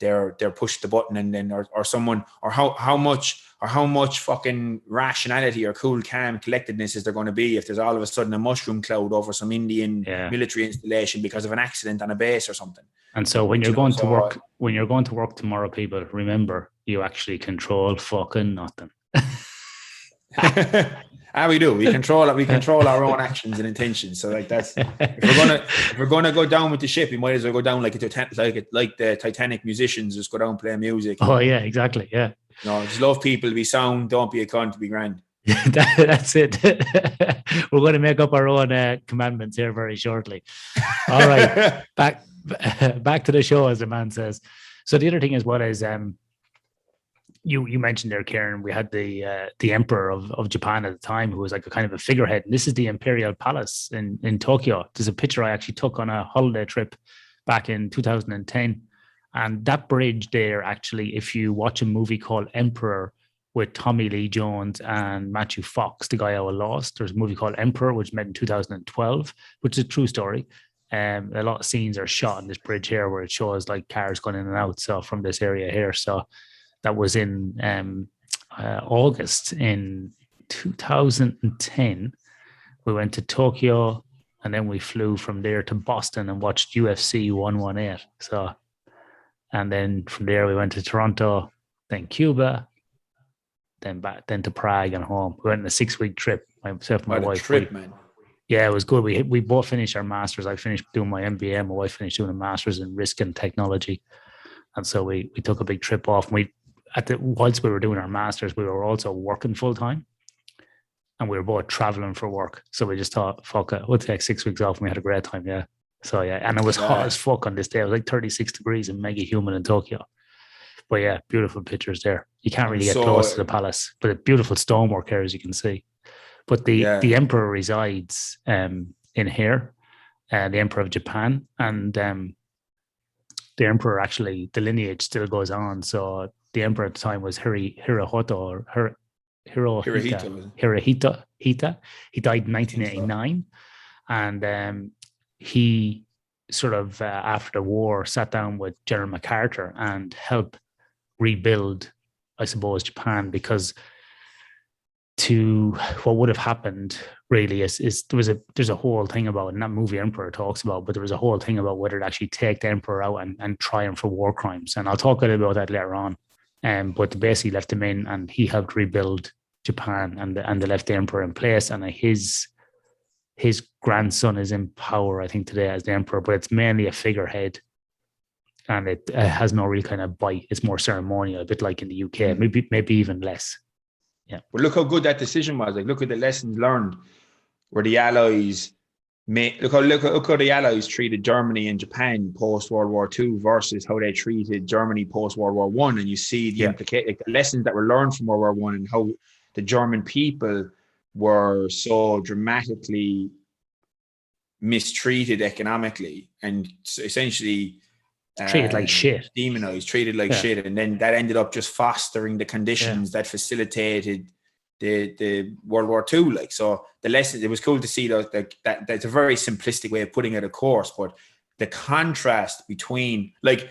they're pushed the button, and then or someone, or how much fucking rationality or cool, calm collectedness is there going to be if there's all of a sudden a mushroom cloud over some Indian military installation because of an accident on a base or something. And so when you're going to work tomorrow, people, remember, you actually control fucking nothing. We do. We control our own actions and intentions. So like that's, if we're gonna go down with the ship, we might as well go down like the Titanic musicians, just go down and play music. Oh yeah, exactly. Yeah. No, just love people, be sound, don't be a cunt, be grand. That's it. We're going to make up our own commandments here very shortly. All right, back to the show, as the man says. So the other thing as well is you mentioned there, Ciaran, we had the emperor of Japan at the time, who was like a kind of a figurehead. And this is the Imperial Palace in Tokyo. There's a picture I actually took on a holiday trip back in 2010. And that bridge there, actually, if you watch a movie called Emperor with Tommy Lee Jones and Matthew Fox, the guy I lost, there's a movie called Emperor, which made in 2012, which is a true story. A lot of scenes are shot on this bridge here where it shows like cars going in and out. So from this area here. So that was in August in 2010. We went to Tokyo, and then we flew from there to Boston and watched UFC 118. So, and then from there we went to Toronto, then Cuba, then to Prague and home. We went on a 6-week trip. Myself and my wife. Man. Yeah, it was good. We both finished our masters. I finished doing my MBA. My wife finished doing a master's in risk and technology, and so we took a big trip off. And whilst we were doing our masters, we were also working full time, and we were both traveling for work. So we just thought, fuck it, we'll take 6 weeks off, and we had a great time. Yeah. So yeah, and it was hot as fuck on this day. It was like 36 degrees and mega humid in Tokyo. But yeah, beautiful pictures there. You can't really get close to the palace, but a beautiful stonework here, as you can see. But the emperor resides in here, the emperor of Japan, and the emperor actually, the lineage still goes on. So the emperor at the time was Hirohito. He died in 1989, and he sort of after the war sat down with General MacArthur and helped rebuild, I suppose, Japan, because what would have happened really is there's a whole thing about it, and that movie Emperor talks about, but there was a whole thing about whether to actually take the emperor out and try him for war crimes, and I'll talk a little about that later on. But they basically left him in, and he helped rebuild Japan, and they left the emperor in place, and his grandson is in power, I think, today as the emperor, but it's mainly a figurehead, and it has no real kind of bite. It's more ceremonial, a bit like in the UK, maybe even less. Yeah. Well, look how good that decision was. Like, look at the lessons learned where the Allies look how the Allies treated Germany and Japan post World War II versus how they treated Germany post World War One, and you see the lessons that were learned from World War One and how the German people were so dramatically mistreated economically and essentially treated like shit, demonized, treated like shit, and then that ended up just fostering the conditions that facilitated the World War II. Like, so the lesson, it was cool to see that that's a very simplistic way of putting it, of course, but the contrast between like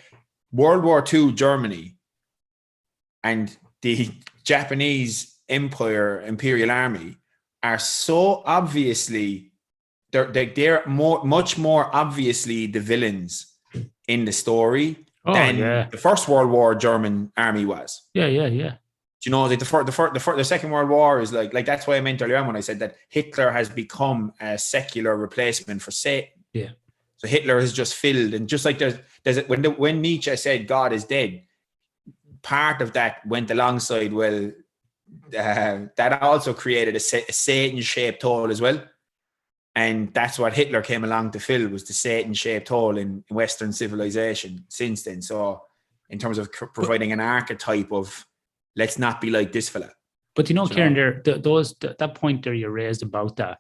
World War II Germany and the Japanese Imperial Army are so obviously they're much more obviously the villains in the story than the First World War German army was. Yeah. You know, like the Second World War is like that's why I meant earlier on when I said that Hitler has become a secular replacement for Satan. Yeah. So Hitler has just filled, and just like there's when Nietzsche said God is dead, part of that went alongside. Well, that also created a Satan-shaped hole as well. And that's what Hitler came along to fill, was the Satan-shaped hole in Western civilization since then. So in terms of providing an archetype of let's not be like this fella. But you know, Ciaran, that point there you raised about that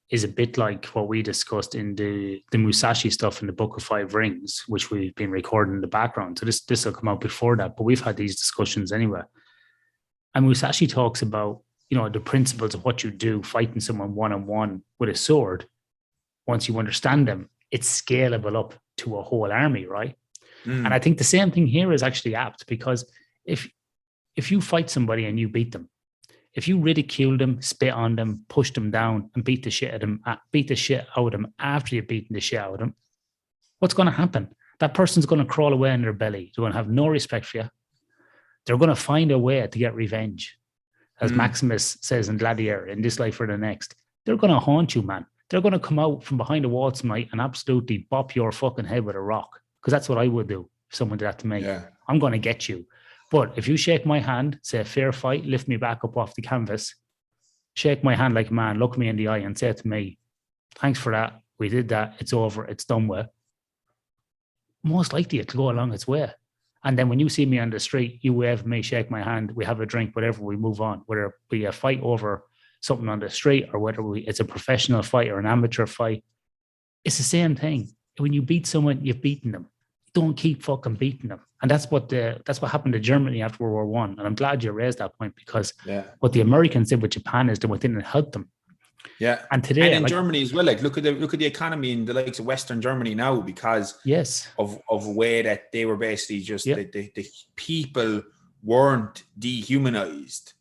is a bit like what we discussed in the Musashi stuff in the Book of Five Rings, which we've been recording in the background. So this will come out before that, but we've had these discussions anyway. And Musashi talks about, you know, the principles of what you do, fighting someone one-on-one with a sword. Once you understand them, it's scalable up to a whole army, right? And I think the same thing here is actually apt, because if you fight somebody and you beat them, if you ridicule them, spit on them, push them down, and beat the shit out of them after you've beaten the shit out of them, what's going to happen? That person's going to crawl away in their belly. They're going to have no respect for you. They're going to find a way to get revenge. As Maximus says in Gladiator, in this life or the next, they're going to haunt you, man. They're going to come out from behind the wall tonight and absolutely bop your fucking head with a rock. Because that's what I would do if someone did that to me. Yeah. I'm going to get you. But if you shake my hand, say fair fight, lift me back up off the canvas, shake my hand like a man, look me in the eye and say to me, thanks for that. We did that. It's over. It's done with. Most likely it'll go along its way. And then when you see me on the street, you wave me, shake my hand, we have a drink, whatever, we move on. Whether it be a fight over something on the street or whether it's a professional fight or an amateur fight, it's the same thing. When you beat someone, you've beaten them. Don't keep fucking beating them. And that's what happened to Germany after World War One. And I'm glad you raised that point, because what the Americans did with Japan is they went in and helped them. Yeah. And today, and in Germany as well, like look at the economy in the likes of Western Germany now, because of way that they were basically just the people weren't dehumanized.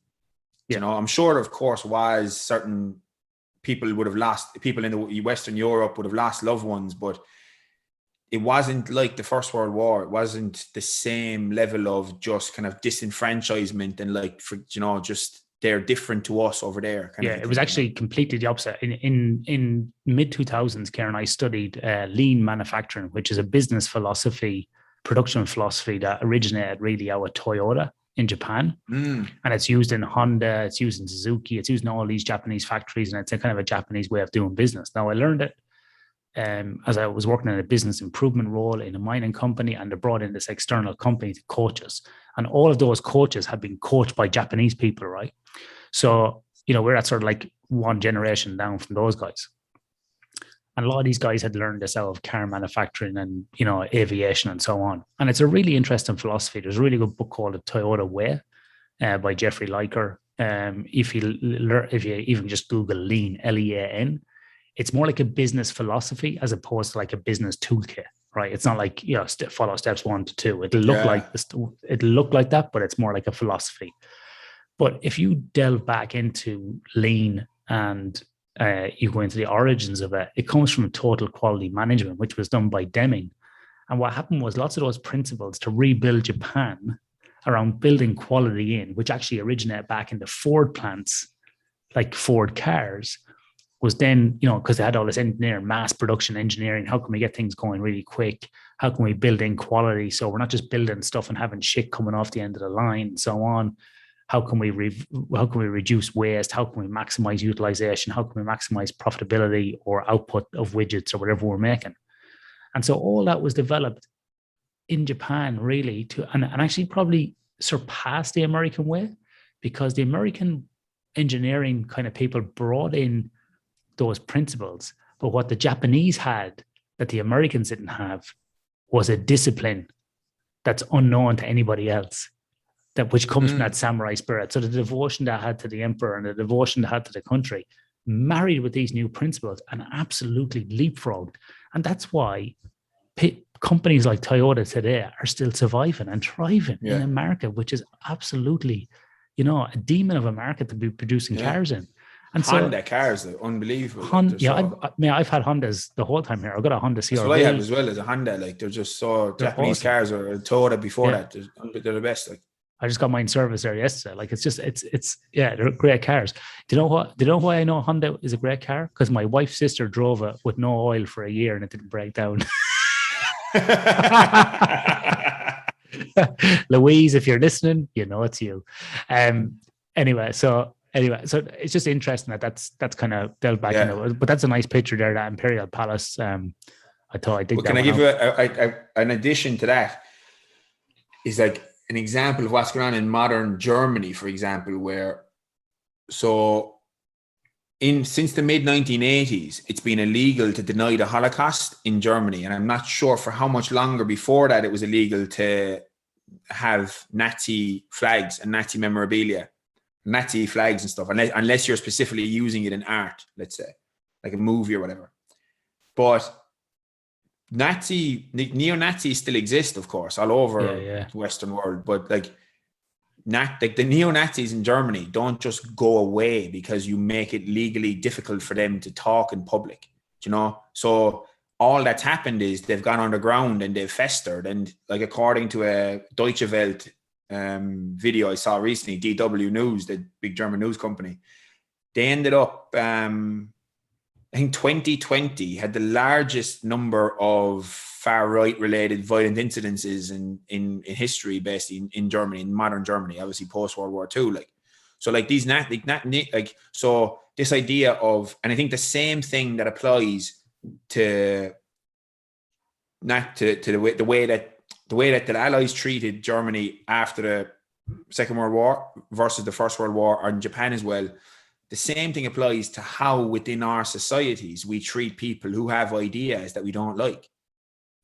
You know, I'm sure of course was certain people in the Western Europe would have lost loved ones, but it wasn't like the First World War. It wasn't the same level of just kind of disenfranchisement and like, for, you know, just they're different to us over there. It was actually completely the opposite. In mid 2000s, Ciaran, I studied lean manufacturing, which is a business philosophy, production philosophy that originated really out of Toyota in Japan. And it's used in Honda, it's used in Suzuki, it's used in all these Japanese factories, and it's a kind of a Japanese way of doing business. Now, I learned it as I was working in a business improvement role in a mining company, and they brought in this external company to coach us. And all of those coaches had been coached by Japanese people, right? So, we're at sort of like one generation down from those guys. And a lot of these guys had learned this out of car manufacturing and, aviation and so on. And it's a really interesting philosophy. There's a really good book called The Toyota Way by Jeffrey Liker. If you even just Google lean, Lean, it's more like a business philosophy as opposed to like a business toolkit, right? It's not like, follow steps 1 to 2. It'll look like that, but it's more like a philosophy. But if you delve back into lean and you go into the origins of it, it comes from total quality management, which was done by Deming. And what happened was lots of those principles to rebuild Japan around building quality in, which actually originated back in the Ford plants, like Ford cars, was then, because they had all this engineering, mass production engineering. How can we get things going really quick? How can we build in quality? So we're not just building stuff and having shit coming off the end of the line and so on. How can we reduce waste? How can we maximize utilization? How can we maximize profitability or output of widgets or whatever we're making? And so all that was developed in Japan, really, and actually probably surpassed the American way, because the American engineering kind of people brought in those principles. But what the Japanese had that the Americans didn't have was a discipline that's unknown to anybody else, which comes from that samurai spirit. So the devotion that I had to the emperor and the devotion that I had to the country married with these new principles and absolutely leapfrogged. And that's why companies like Toyota today are still surviving and thriving in America, which is absolutely, a demon of America to be producing cars in. And Honda cars, they're unbelievable. I've had Hondas the whole time here. I've got a Honda CR-V. That's what I have as well as a Honda. Like, they're just so Japanese awesome. Cars or Toyota before that. They're the best. Like, I just got mine serviced there yesterday. Like, they're great cars. Do you know why I know Honda is a great car? Because my wife's sister drove it with no oil for a year and it didn't break down. Louise, if you're listening, it's you. Anyway, so it's just interesting that's kind of delved back into it. But that's a nice picture there, that Imperial Palace. I thought I did. Can I give you an addition to that? Is like an example of what's going on in modern Germany, for example, where since the mid 1980s, it's been illegal to deny the Holocaust in Germany, and I'm not sure for how much longer before that it was illegal to have Nazi flags and Nazi memorabilia, Nazi flags and stuff, unless you're specifically using it in art, let's say, like a movie or whatever. But neo-Nazis still exist, of course, all over the Western world. But like the neo-Nazis in Germany don't just go away because you make it legally difficult for them to talk in public, So all that's happened is they've gone underground and they've festered. And like, according to a Deutsche Welt video I saw recently, DW News, the big German news company, they ended up, I think 2020 had the largest number of far-right related violent incidences in history, basically in Germany, in modern Germany, obviously post-World War II. So this idea of, and I think the same thing that applies to the way that the Allies treated Germany after the Second World War versus the First World War, or in Japan as well. The same thing applies to how within our societies we treat people who have ideas that we don't like.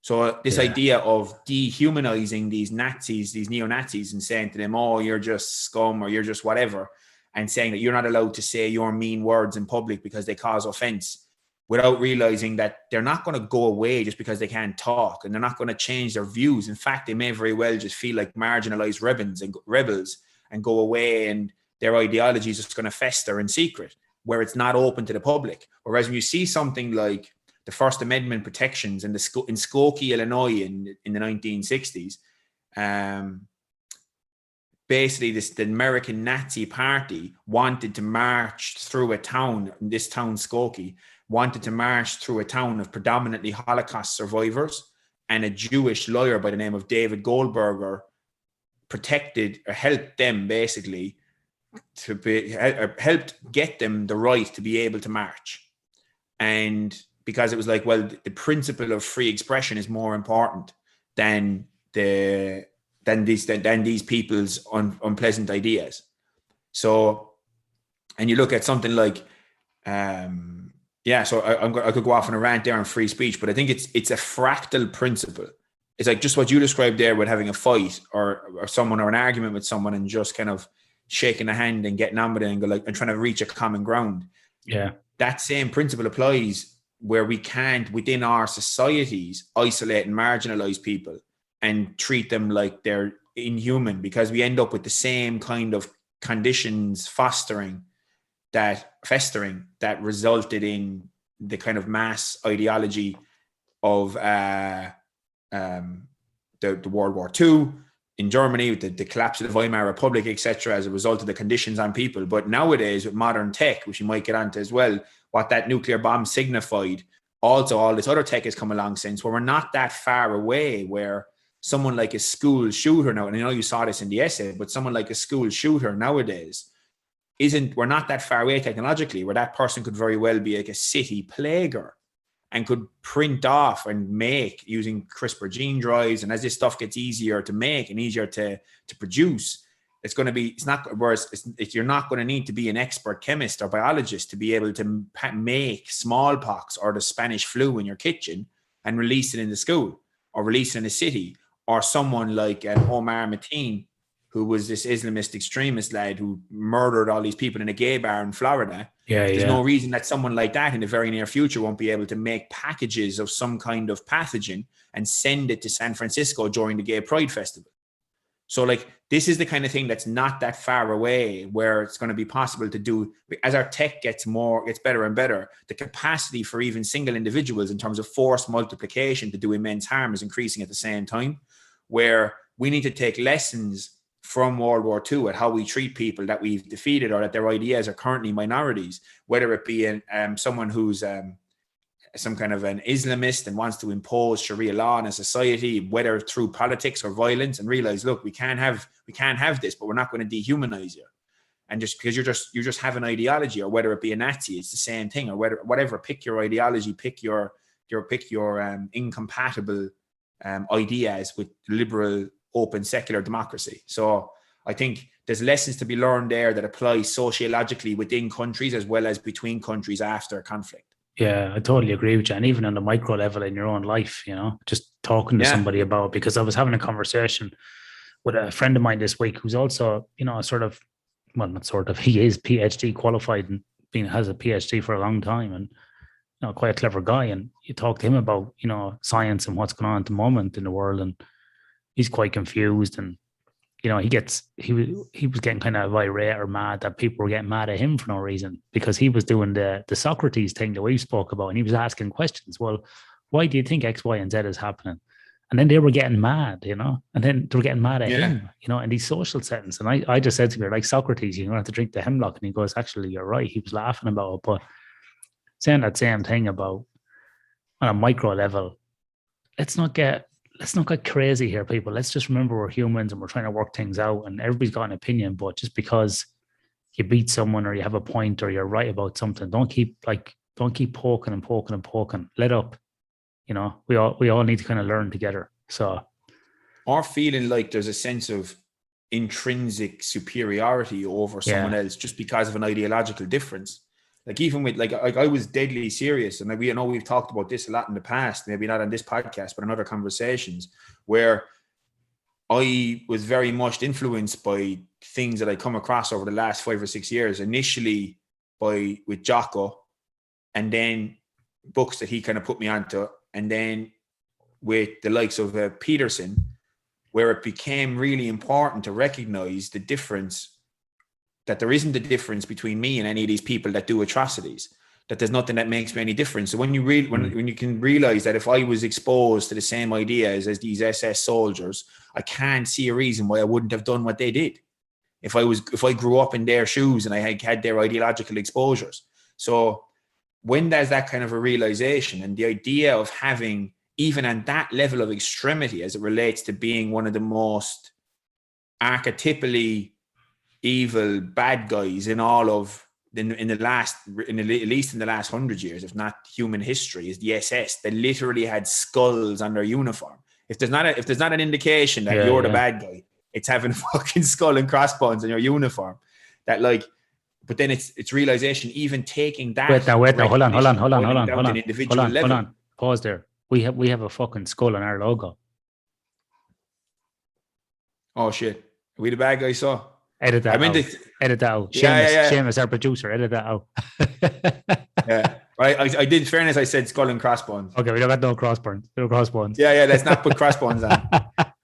So this idea of dehumanizing these Nazis, these neo-Nazis, and saying to them, oh, you're just scum or you're just whatever, and saying that you're not allowed to say your mean words in public because they cause offense, without realizing that they're not going to go away just because they can't talk, and they're not going to change their views. In fact, they may very well just feel like marginalized rebels and go away, and their ideology is just going to fester in secret where it's not open to the public. Whereas when you see something like the First Amendment protections in Skokie, Illinois in the 1960s, basically the American Nazi Party wanted to march through a town, this town Skokie, wanted to march through a town of predominantly Holocaust survivors, and a Jewish lawyer by the name of David Goldberger helped them basically helped get them the right to be able to march. And because it was like, well, the principle of free expression is more important than these people's unpleasant ideas. So, and you look at something like, so I could go off on a rant there on free speech, but I think it's a fractal principle. It's like just what you described there with having a fight or someone or an argument with someone and just kind of shaking a hand and getting on with it and and trying to reach a common ground. Yeah. That same principle applies where we can't, within our societies, isolate and marginalize people and treat them like they're inhuman, because we end up with the same kind of conditions festering that resulted in the kind of mass ideology of the World War II in Germany, with the collapse of the Weimar Republic, etc., as a result of the conditions on people. But nowadays, with modern tech, which you might get onto as well, what that nuclear bomb signified, also all this other tech has come along since, where we're not that far away, where someone like a school shooter now, and I know you saw this in the essay, but someone like a school shooter nowadays we're not that far away technologically, where that person could very well be like a city plaguer and could print off and make using CRISPR gene drives. And as this stuff gets easier to make and easier to produce, you're not going to need to be an expert chemist or biologist to be able to make smallpox or the Spanish flu in your kitchen and release it in the school or release it in a city. Or someone like Omar Mateen, who was this Islamist extremist lad who murdered all these people in a gay bar in Florida. There's no reason that someone like that in the very near future won't be able to make packages of some kind of pathogen and send it to San Francisco during the Gay Pride Festival. So like, this is the kind of thing that's not that far away, where it's going to be possible to do, as our tech gets better and better, the capacity for even single individuals in terms of force multiplication to do immense harm is increasing at the same time, where we need to take lessons from World War II at how we treat people that we've defeated or that their ideas are currently minorities, whether it be someone who's some kind of an Islamist and wants to impose Sharia law in a society, whether through politics or violence, and realize, look, we can't have this, but we're not going to dehumanize you. And just because you just have an ideology, or whether it be a Nazi, it's the same thing, or whatever, pick your ideology, pick your incompatible ideas with liberal, open, secular democracy. So I think there's lessons to be learned there that apply sociologically within countries as well as between countries after conflict. Yeah, I totally agree with you. And even on the micro level in your own life, just talking to somebody about it, because I was having a conversation with a friend of mine this week who's also, he is PhD qualified and has a PhD for a long time, and quite a clever guy. And you talk to him about, science and what's going on at the moment in the world, and he's quite confused, and he was getting kind of irate or mad that people were getting mad at him for no reason, because he was doing the Socrates thing that we spoke about, and he was asking questions. Well, why do you think X, Y, and Z is happening? And then they were getting mad, and then they were getting mad at him, in these social settings. And I just said to him, like Socrates, you're going to have to drink the hemlock. And he goes, actually, you're right. He was laughing about it, but saying that same thing about on a micro level, let's not get crazy here, people. Let's just remember we're humans and we're trying to work things out, and everybody's got an opinion. But just because you beat someone or you have a point or you're right about something, don't keep poking and poking and poking. Let up. We all need to kind of learn together. So, or feeling like there's a sense of intrinsic superiority over someone else just because of an ideological difference. Like even with like I was deadly serious, and we know we've talked about this a lot in the past, maybe not on this podcast, but in other conversations, where I was very much influenced by things that I come across over the last 5 or 6 years. Initially with Jocko, and then books that he kind of put me onto, and then with the likes of Peterson, where it became really important to recognize the difference. That there isn't a difference between me and any of these people that do atrocities, that there's nothing that makes me any difference. So when you can realize that if I was exposed to the same ideas as these SS soldiers, I can't see a reason why I wouldn't have done what they did. If I grew up in their shoes and I had their ideological exposures. So when there's that kind of a realization, and the idea of having, even at that level of extremity as it relates to being one of the most archetypally evil bad guys in all of at least in the last 100 years, if not human history, is the SS. They literally had skulls on their uniform. If there's not an indication that you're the bad guy, it's having a fucking skull and crossbones in your uniform. That like, but then it's realization, even taking that. Wait now, hold on. Pause there. We have a fucking skull on our logo. Oh shit. Are we the bad guy, so? Edit that out. Seamus, our producer, edit that out. Yeah. I did, fairness, I said skull and crossbones. Okay, we don't got no crossbones. Yeah, let's not put crossbones on.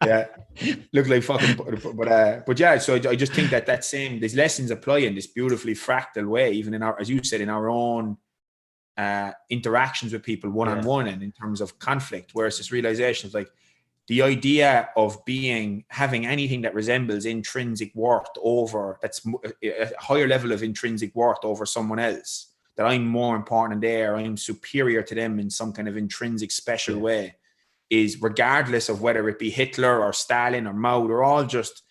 Yeah. Look like fucking, but yeah, so I just think that these lessons apply in this beautifully fractal way, even in our, as you said, in our own interactions with people one-on-one and in terms of conflict, whereas this realization is like, the idea of having anything that resembles intrinsic worth over, that's a higher level of intrinsic worth over someone else, that I'm more important than they are, I'm superior to them in some kind of intrinsic special way, is regardless of whether it be Hitler or Stalin or Mao, they're all just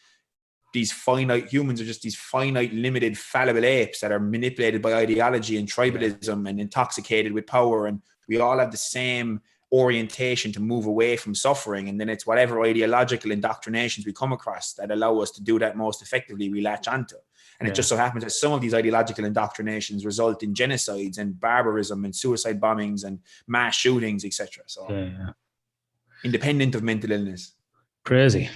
these finite humans, are just these finite, limited, fallible apes that are manipulated by ideology and tribalism and intoxicated with power. And we all have the same orientation to move away from suffering, and then it's whatever ideological indoctrinations we come across that allow us to do that most effectively, we latch onto. And it just so happens that some of these ideological indoctrinations result in genocides and barbarism and suicide bombings and mass shootings, etc. So independent of mental illness. Crazy.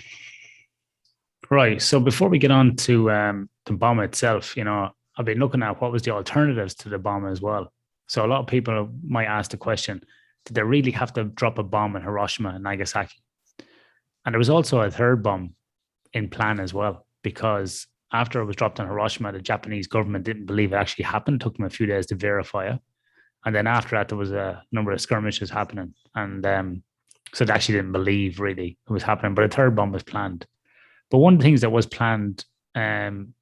Right, so before we get on to the bomb itself, I've been looking at what was the alternatives to the bomb as well. So a lot of people might ask the question, did they really have to drop a bomb in Hiroshima and Nagasaki? And there was also a third bomb in plan as well, because after it was dropped on Hiroshima, the Japanese government didn't believe it actually happened. It took them a few days to verify it. And then after that, there was a number of skirmishes happening. And so they actually didn't believe really it was happening. But a third bomb was planned. But one of the things that was planned in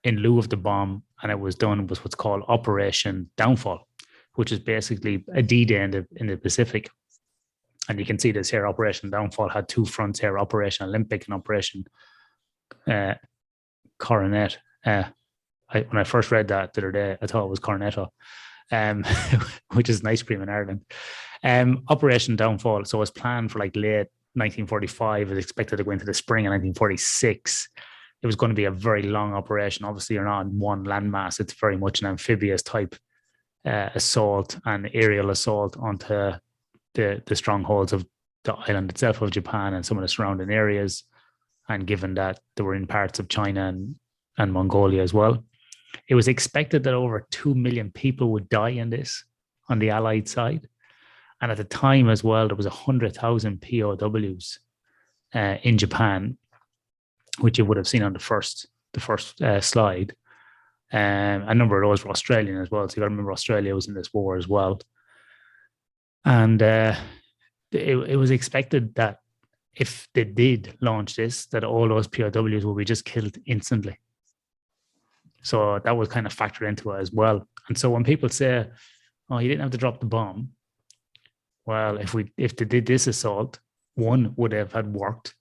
lieu of the bomb, and it was done, was what's called Operation Downfall, which is basically a D-Day in the Pacific. And you can see this here. Operation Downfall had two fronts here, Operation Olympic and Operation Coronet. When I first read that the other day, I thought it was Cornetto, which is an ice cream in Ireland. Operation Downfall, so it was planned for like late 1945. It was expected to go into the spring of 1946. It was going to be a very long operation. Obviously, you're not on one landmass. It's very much an amphibious type assault and aerial assault onto the strongholds of the island itself of Japan and some of the surrounding areas. And given that they were in parts of China and Mongolia as well, it was expected that over 2 million people would die in this on the Allied side. And at the time as well, there was 100,000 POWs in Japan, which you would have seen on the first slide. A number of those were Australian as well. So you got to remember Australia was in this war as well. And it was expected that if they did launch this, that all those POWs will be just killed instantly. So that was kind of factored into it as well. And so when people say, oh, you didn't have to drop the bomb. Well, if they did this assault, one, would have had worked.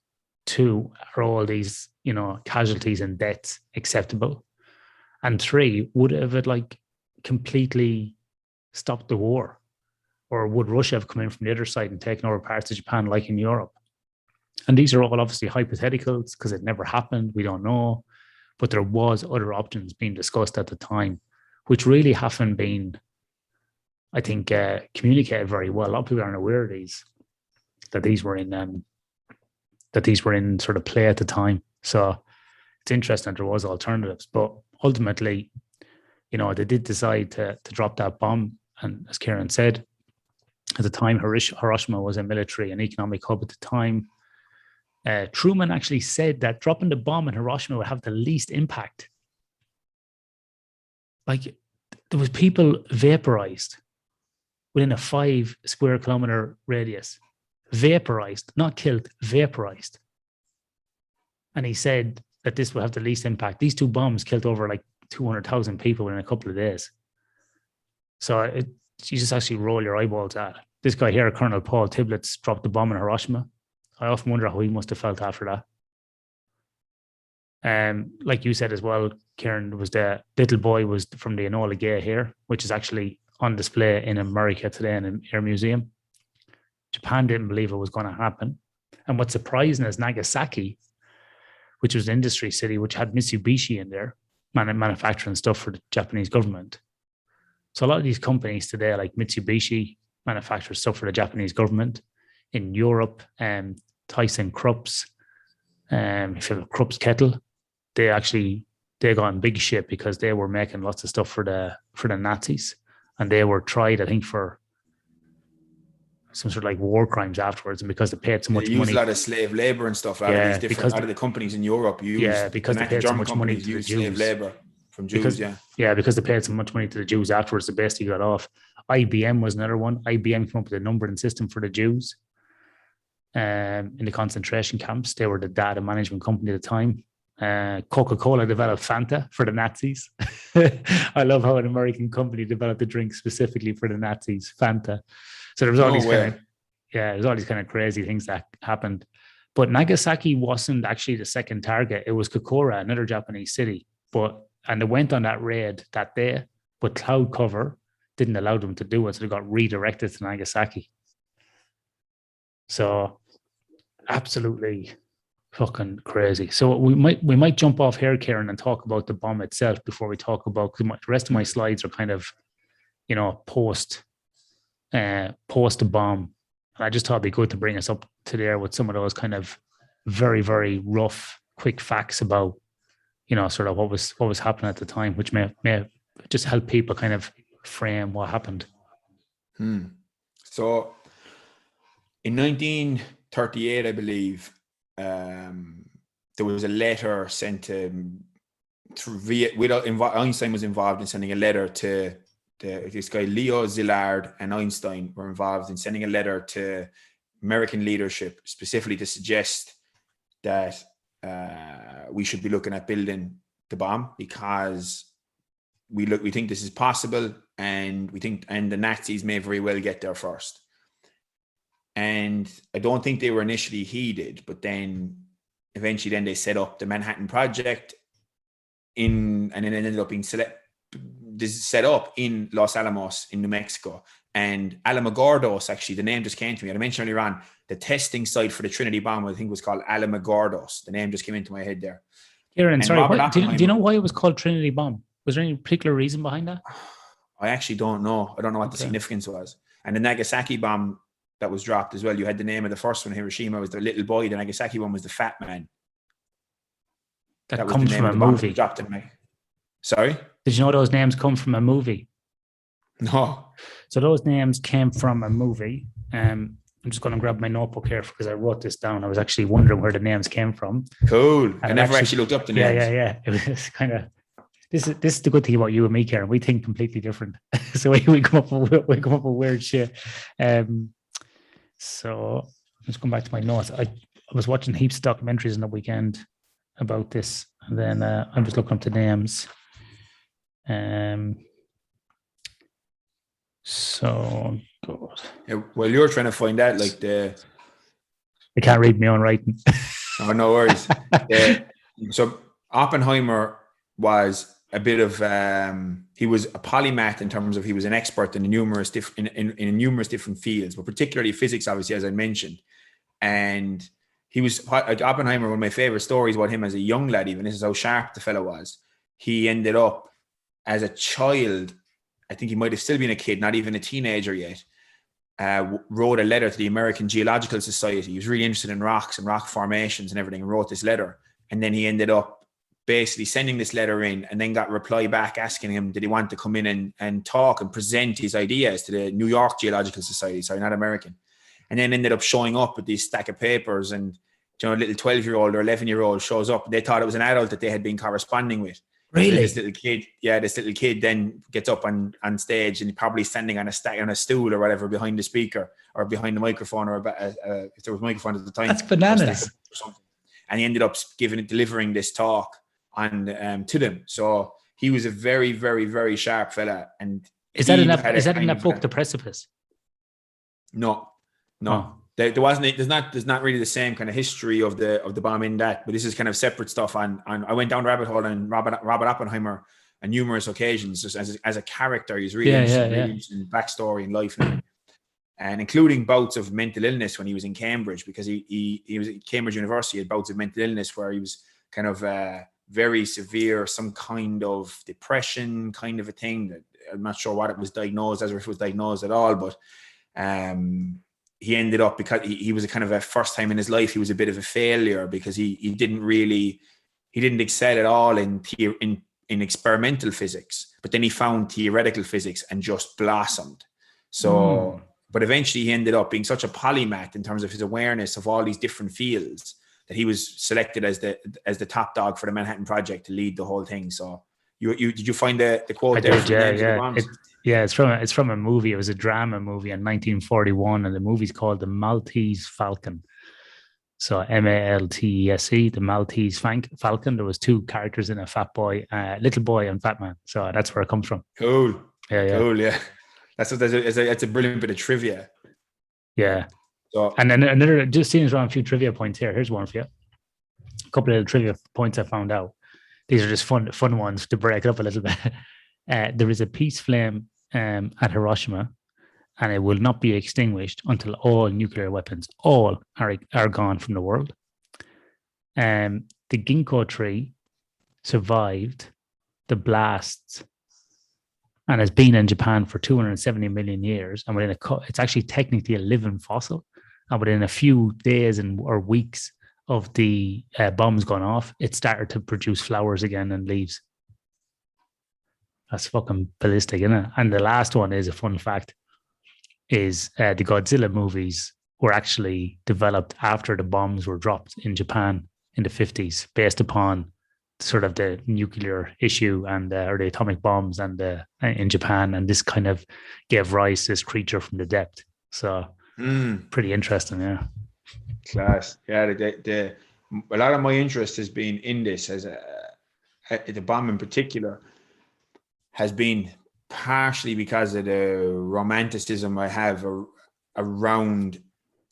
Two, are all these, casualties and deaths acceptable? And three, would have it like completely stopped the war? Or would Russia have come in from the other side and taken over parts of Japan like in Europe? And these are all obviously hypotheticals because it never happened. We don't know. But there was other options being discussed at the time, which really haven't been, I think, communicated very well. A lot of people aren't aware of these, that these were in sort of play at the time. So it's interesting that there was alternatives, but ultimately, they did decide to drop that bomb. And as Ciaran said, at the time, Hiroshima was a military and economic hub at the time. Truman actually said that dropping the bomb in Hiroshima would have the least impact. Like, there was people vaporized within a 5 square kilometer radius. Vaporized, not killed, vaporized. And he said that this would have the least impact. These two bombs killed over like 200,000 people in a couple of days. So you just actually roll your eyeballs at. This guy here, Colonel Paul Tiblitz, dropped the bomb in Hiroshima. I often wonder how he must have felt after Like you said as well, Ciaran, was the little boy was from the Enola Gay here, which is actually on display in America today in an air museum. Japan didn't believe it was going to happen. And what's surprising is Nagasaki, which was an industry city, which had Mitsubishi in there, manufacturing stuff for the Japanese government. So a lot of these companies today, like Mitsubishi, manufacture stuff for the Japanese government. In Europe, Tyson Krups, if you have a Krups kettle, they got in big shit because they were making lots of stuff for the Nazis, and they were tried, I think, for some sort of like war crimes afterwards, and because they paid so much money. They use a lot of slave labor and stuff. A lot of the companies in Europe use because they paid so much money to the Jews. Slave labor from Jews, because they paid so much money to the Jews afterwards, they basically got off. IBM was another one. IBM came up with a numbering system for the Jews in the concentration camps. They were the data management company at the time. Coca-Cola developed Fanta for the Nazis. I love how an American company developed a drink specifically for the Nazis, Fanta. So there was all these kind of crazy things that happened. But Nagasaki wasn't actually the second target. It was Kokura, another Japanese city. And they went on that raid that day, but cloud cover didn't allow them to do it. So they got redirected to Nagasaki. So absolutely fucking crazy. So we might jump off here, Ciaran, and talk about the bomb itself before we talk about, because the rest of my slides are kind of, post the bomb. And I just thought it'd be good to bring us up to there with some of those kind of very, very rough, quick facts about, sort of what was happening at the time, which may just help people kind of frame what happened. So in 1938, I believe, there was a letter sent Einstein was involved in sending a letter to this guy Leo Szilard, and Einstein were involved in sending a letter to American leadership, specifically to suggest that we should be looking at building the bomb because we think this is possible, and the Nazis may very well get there first. And I don't think they were initially heeded, but then eventually they set up the Manhattan Project and then it ended up being set up in Los Alamos in New Mexico. And Alamogordos, actually, the name just came to me. I mentioned earlier on, the testing site for the Trinity bomb, I think, was called Alamogordos. The name just came into my head there. Ciaran, sorry, do you know why it was called Trinity bomb? Was there any particular reason behind that? I actually don't know. I don't know what the significance was. And the Nagasaki bomb that was dropped as well, you had the name of the first one, Hiroshima, was the little boy. The Nagasaki one was the fat man. That comes from a movie. Dropped in me. Sorry? Did you know those names come from a movie? No. So those names came from a movie. I'm just going to grab my notebook here because I wrote this down. I was actually wondering where the names came from. Cool. I never actually looked up the names. Yeah. It was kind of... This is the good thing about you and me, Ciaran. We think completely different. So we come up with weird shit. So let's come back to my notes. I was watching heaps of documentaries on the weekend about this, and then I'm just looking up the names. So God. Yeah, well, you're trying to find out I can't read my own writing. Oh, no worries. So Oppenheimer was a bit of he was a polymath in terms of he was an expert in numerous different fields, but particularly physics, obviously, as I mentioned. And he was Oppenheimer. One of my favorite stories about him as a young lad, even, this is how sharp the fellow was. He ended up as a child, I think he might have still been a kid, not even a teenager yet, wrote a letter to the American Geological Society. He was really interested in rocks and rock formations and everything, and wrote this letter. And then he ended up basically sending this letter in, and then got a reply back asking him, did he want to come in and talk and present his ideas to the New York Geological Society, sorry, not American. And then ended up showing up with this stack of papers, and a little 12-year-old or 11-year-old shows up. They thought it was an adult that they had been corresponding with. Really? This little kid then gets up on stage, and probably standing on a stool or whatever behind the speaker or behind the microphone, or if there was a microphone at the time. That's bananas. Or something. And he ended up delivering this talk to them. So he was a very, very, very sharp fella. And is that in that book, The Precipice? No. Oh. there's not really the same kind of history of the bomb in that, but this is kind of separate stuff. And I went down the rabbit hole on Robert Oppenheimer on numerous occasions, just as a character. He's really interesting backstory in life, and including bouts of mental illness when he was in Cambridge, because he was at Cambridge University, had bouts of mental illness where he was kind of very severe, some kind of depression kind of a thing. That I'm not sure what it was diagnosed as, or if it was diagnosed at all, but he ended up, because he was a kind of a first time in his life, he was a bit of a failure, because he didn't excel at all in experimental physics, but then he found theoretical physics and just blossomed. So, but eventually he ended up being such a polymath in terms of his awareness of all these different fields that he was selected as the top dog for the Manhattan Project to lead the whole thing. So did you find the quote? I did, it's from a movie. It was a drama movie in 1941, and the movie's called The Maltese Falcon. So Maltese, the Maltese Falcon. There was two characters in a fat boy, little boy and fat man. So that's where it comes from. Cool. Yeah. That's a brilliant bit of trivia. Yeah. So, and then another, just seeing around a few trivia points here. Here's one for you. A couple of trivia points I found out. These are just fun ones to break it up a little bit. There is a peace flame at Hiroshima, and it will not be extinguished until all nuclear weapons, all are gone from the world. The ginkgo tree survived the blasts and has been in Japan for 270 million years. And it's actually technically a living fossil. And within a few days or weeks of the bombs gone off, it started to produce flowers again and leaves. That's fucking ballistic, isn't it? And the last one is a fun fact, is the Godzilla movies were actually developed after the bombs were dropped in Japan in the 50s, based upon sort of the nuclear issue and or the atomic bombs and in Japan, and this kind of gave rise to this creature from the depth. So pretty interesting, yeah. Class, yeah. A lot of my interest has been in this, as the bomb in particular has been partially because of the romanticism I have around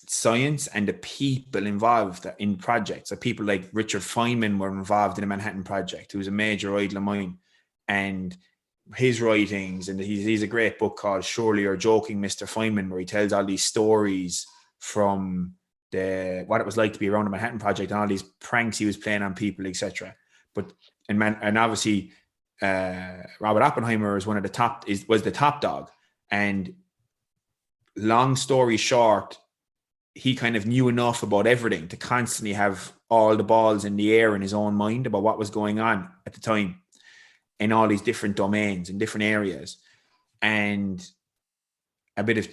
science and the people involved in projects. So people like Richard Feynman were involved in the Manhattan Project, who was a major idol of mine, and his writings, and he's a great book called Surely You're Joking, Mr. Feynman, where he tells all these stories from what it was like to be around the Manhattan Project and all these pranks he was playing on people, etc. And obviously Robert Oppenheimer was was the top dog, and long story short, he kind of knew enough about everything to constantly have all the balls in the air in his own mind about what was going on at the time in all these different domains in different areas. And a bit of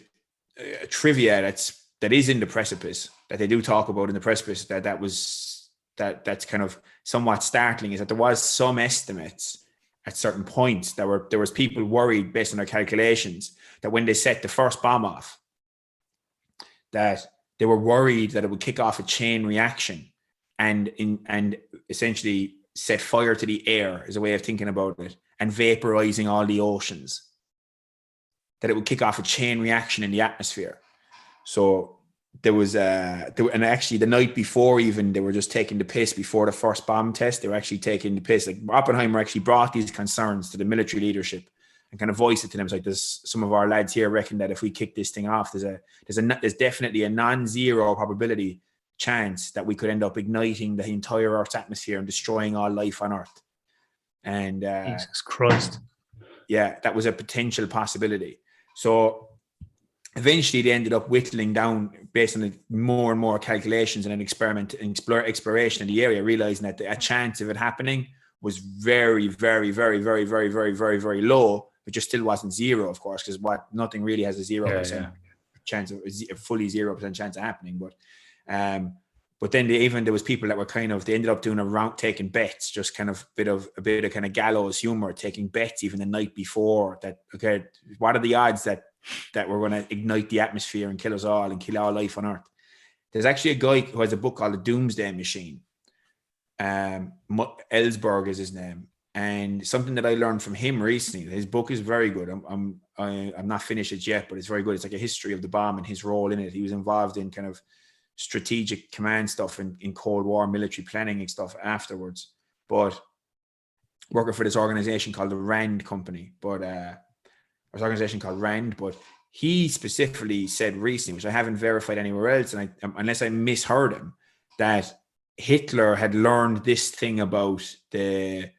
trivia that is in the precipice, that they do talk about in the precipice, that's kind of somewhat startling, is that there was some estimates at certain points that there was people worried based on their calculations that when they set the first bomb off, that they were worried that it would kick off a chain reaction and essentially set fire to the air, is a way of thinking about it, and vaporizing all the oceans, that it would kick off a chain reaction in the atmosphere. So there was and actually the night before, even, they were just taking the piss before the first bomb test. They were actually taking the piss. Like, Oppenheimer actually brought these concerns to the military leadership and kind of voiced it to them. It's like, there's some of our lads here reckon that if we kick this thing off, there's definitely a non-zero probability chance that we could end up igniting the entire Earth's atmosphere and destroying all life on Earth. And Jesus Christ. Yeah, that was a potential possibility. So eventually they ended up whittling down based on more and more calculations and an exploration in the area, realizing that a chance of it happening was very, very, very, very, very, very, very, very low, but just still wasn't zero, of course, because nothing really has a 0% chance of a fully 0% chance of happening. But then there was people that were they ended up doing a round, taking bets, just kind of a bit of kind of gallows humor, taking bets even the night before that. Okay, what are the odds that we're going to ignite the atmosphere and kill us all and kill all life on Earth? There's actually a guy who has a book called The Doomsday Machine. Ellsberg is his name, And something that I learned from him recently, his book is very good. I'm not finished it yet, but it's very good. It's like a history of the bomb and his role in it. He was involved in kind of strategic command stuff in Cold War military planning and stuff afterwards. But working for this organization called the Rand Company, but this organization called Rand, but he specifically said recently, which I haven't verified anywhere else, and unless I misheard him, that Hitler had learned this thing about the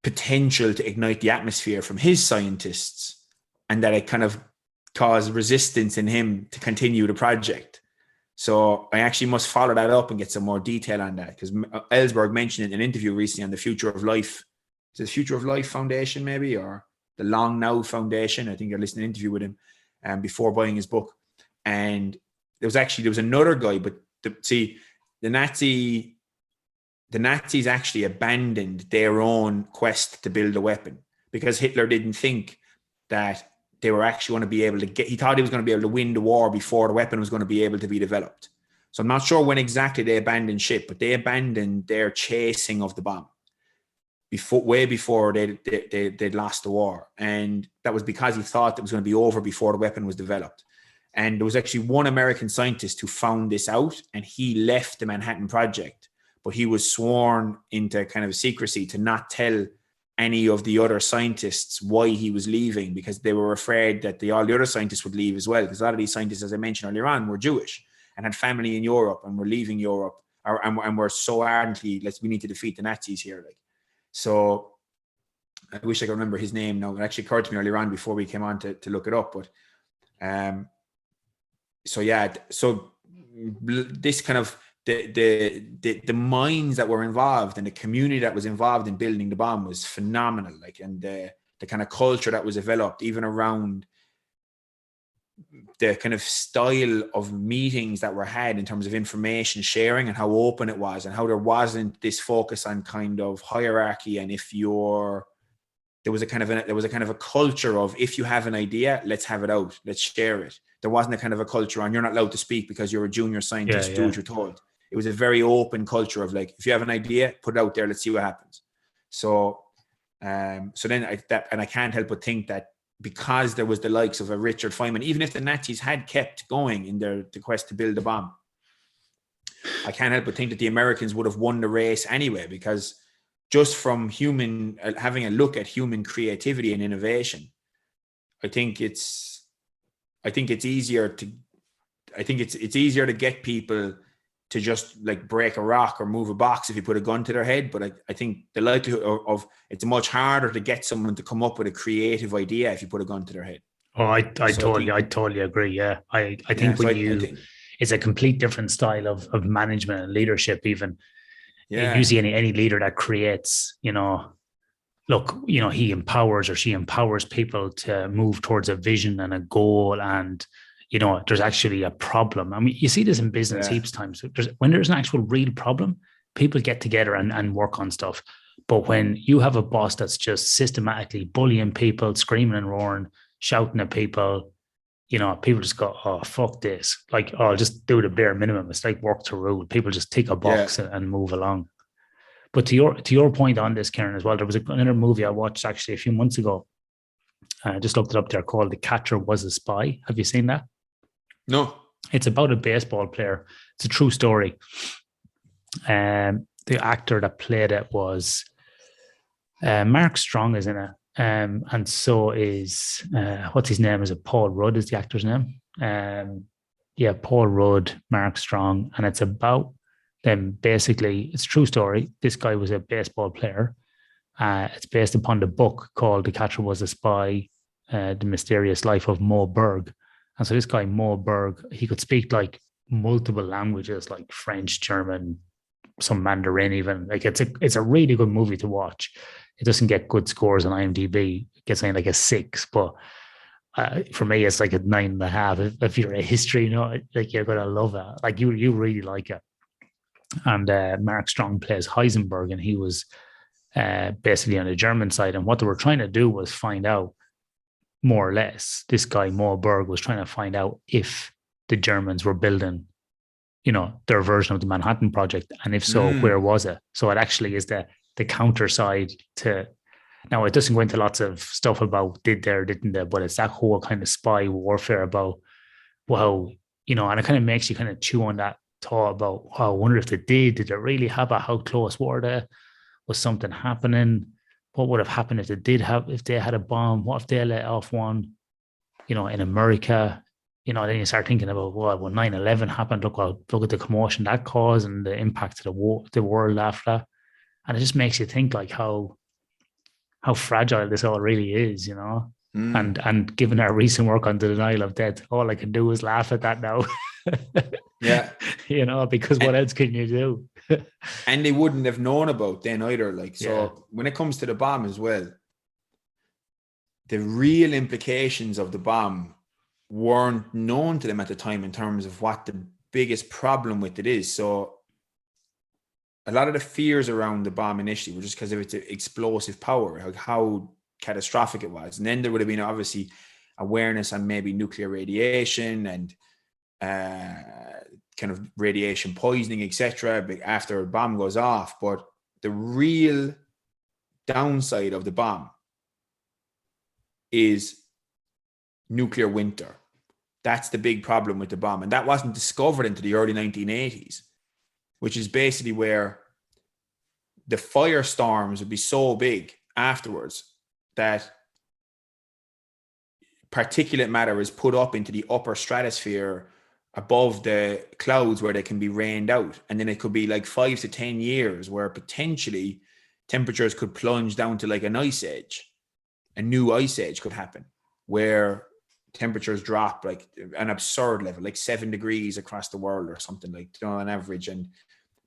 potential to ignite the atmosphere from his scientists, and that it kind of caused resistance in him to continue the project. So I actually must follow that up and get some more detail on that, because Ellsberg mentioned it in an interview recently on the Future of Life. Is it the Future of Life Foundation maybe, or the Long Now Foundation? I think I listened to an interview with him before buying his book. And there was another guy, but the Nazis actually abandoned their own quest to build a weapon, because Hitler didn't think that they were actually going to be able to he thought he was going to be able to win the war before the weapon was going to be able to be developed. So I'm not sure when exactly they abandoned ship, but they abandoned their chasing of the bomb way before they'd lost the war. And that was because he thought it was going to be over before the weapon was developed. And there was actually one American scientist who found this out, and he left the Manhattan Project, but he was sworn into kind of secrecy to not tell any of the other scientists why he was leaving, because they were afraid that all the other scientists would leave as well. Because a lot of these scientists, as I mentioned earlier on, were Jewish and had family in Europe and were leaving Europe, and were so ardently, we need to defeat the Nazis here. So I wish I could remember his name now. It actually occurred to me earlier on before we came on to look it up. But so this kind of the minds that were involved and the community that was involved in building the bomb was phenomenal. And the kind of culture that was developed, even around the kind of style of meetings that were had in terms of information sharing and how open it was, and how there wasn't this focus on kind of hierarchy. And there was a kind of a culture of, if you have an idea, let's have it out, let's share it. There wasn't a kind of a culture on, you're not allowed to speak because you're a junior scientist, do what you're told. It was a very open culture of if you have an idea, put it out there, let's see what happens. So then I can't help but think that because there was the likes of a Richard Feynman, even if the Nazis had kept going in the quest to build a bomb, I can't help but think that the Americans would have won the race anyway, because just from having a look at human creativity and innovation, I think it's easier to get people to just break a rock or move a box if you put a gun to their head. But I think the likelihood of it's much harder to get someone to come up with a creative idea if you put a gun to their head. Oh, I totally agree. Yeah. I think it's a complete different style of management and leadership. Even you see any leader that creates, he empowers or she empowers people to move towards a vision and a goal, and there's actually a problem. I mean, you see this in business heaps times. When there's an actual real problem, people get together and work on stuff. But when you have a boss that's just systematically bullying people, screaming and roaring, shouting at people, people just go, oh, fuck this. I'll just do the bare minimum. It's like work to rule. People just tick a box and move along. But to your point on this, Ciaran, as well, there was another movie I watched actually a few months ago. I just looked it up there, called The Catcher Was a Spy. Have you seen that? No. It's about a baseball player. It's a true story. The actor that played it was Mark Strong is in it. And so is, what's his name? Is it Paul Rudd is the actor's name? Paul Rudd, Mark Strong. And it's about them basically, it's a true story. This guy was a baseball player. It's based upon the book called The Catcher Was a Spy, The Mysterious Life of Moe Berg. And so this guy, Moe Berg, he could speak multiple languages, like French, German, some Mandarin even. It's a really good movie to watch. It doesn't get good scores on IMDb. It gets a 6, but for me, it's like a 9.5. If you're a history, you're going to love it. You really like it. And Mark Strong plays Heisenberg, and he was basically on the German side. And what they were trying to do was find out, more or less, this guy, Moe Berg, was trying to find out if the Germans were building, their version of the Manhattan Project. And if so, where was it? So it actually is the the counter side to. Now, it doesn't go into lots of stuff about did they or didn't they, but it's that whole kind of spy warfare about, wow, and it kind of makes you kind of chew on that thought about, wow, I wonder if they did. Did it really happen? How close were they? Was something happening? What would have happened if they had a bomb? What if they let off one, in America? Then you start thinking about, well, when 9/11 happened, look at the commotion that caused and the impact of the world after that. And it just makes you think like how fragile this all really is, and given our recent work on the denial of death, all I can do is laugh at that now. Yeah. Because what else can you do? And they wouldn't have known about then either. When it comes to the bomb as well, the real implications of the bomb weren't known to them at the time in terms of what the biggest problem with it is. So a lot of the fears around the bomb initially were just because of its explosive power, like how catastrophic it was. And then there would have been obviously awareness on maybe nuclear radiation and kind of radiation poisoning, etc. after a bomb goes off. But the real downside of the bomb is nuclear winter. That's the big problem with the bomb. And that wasn't discovered into the early 1980s, which is basically where the firestorms would be so big afterwards that particulate matter is put up into the upper stratosphere above the clouds where they can be rained out. And then it could be like 5 to 10 years where potentially temperatures could plunge down to like an ice age. A new ice age could happen where temperatures drop like an absurd level, like 7 degrees across the world or something, like, on average.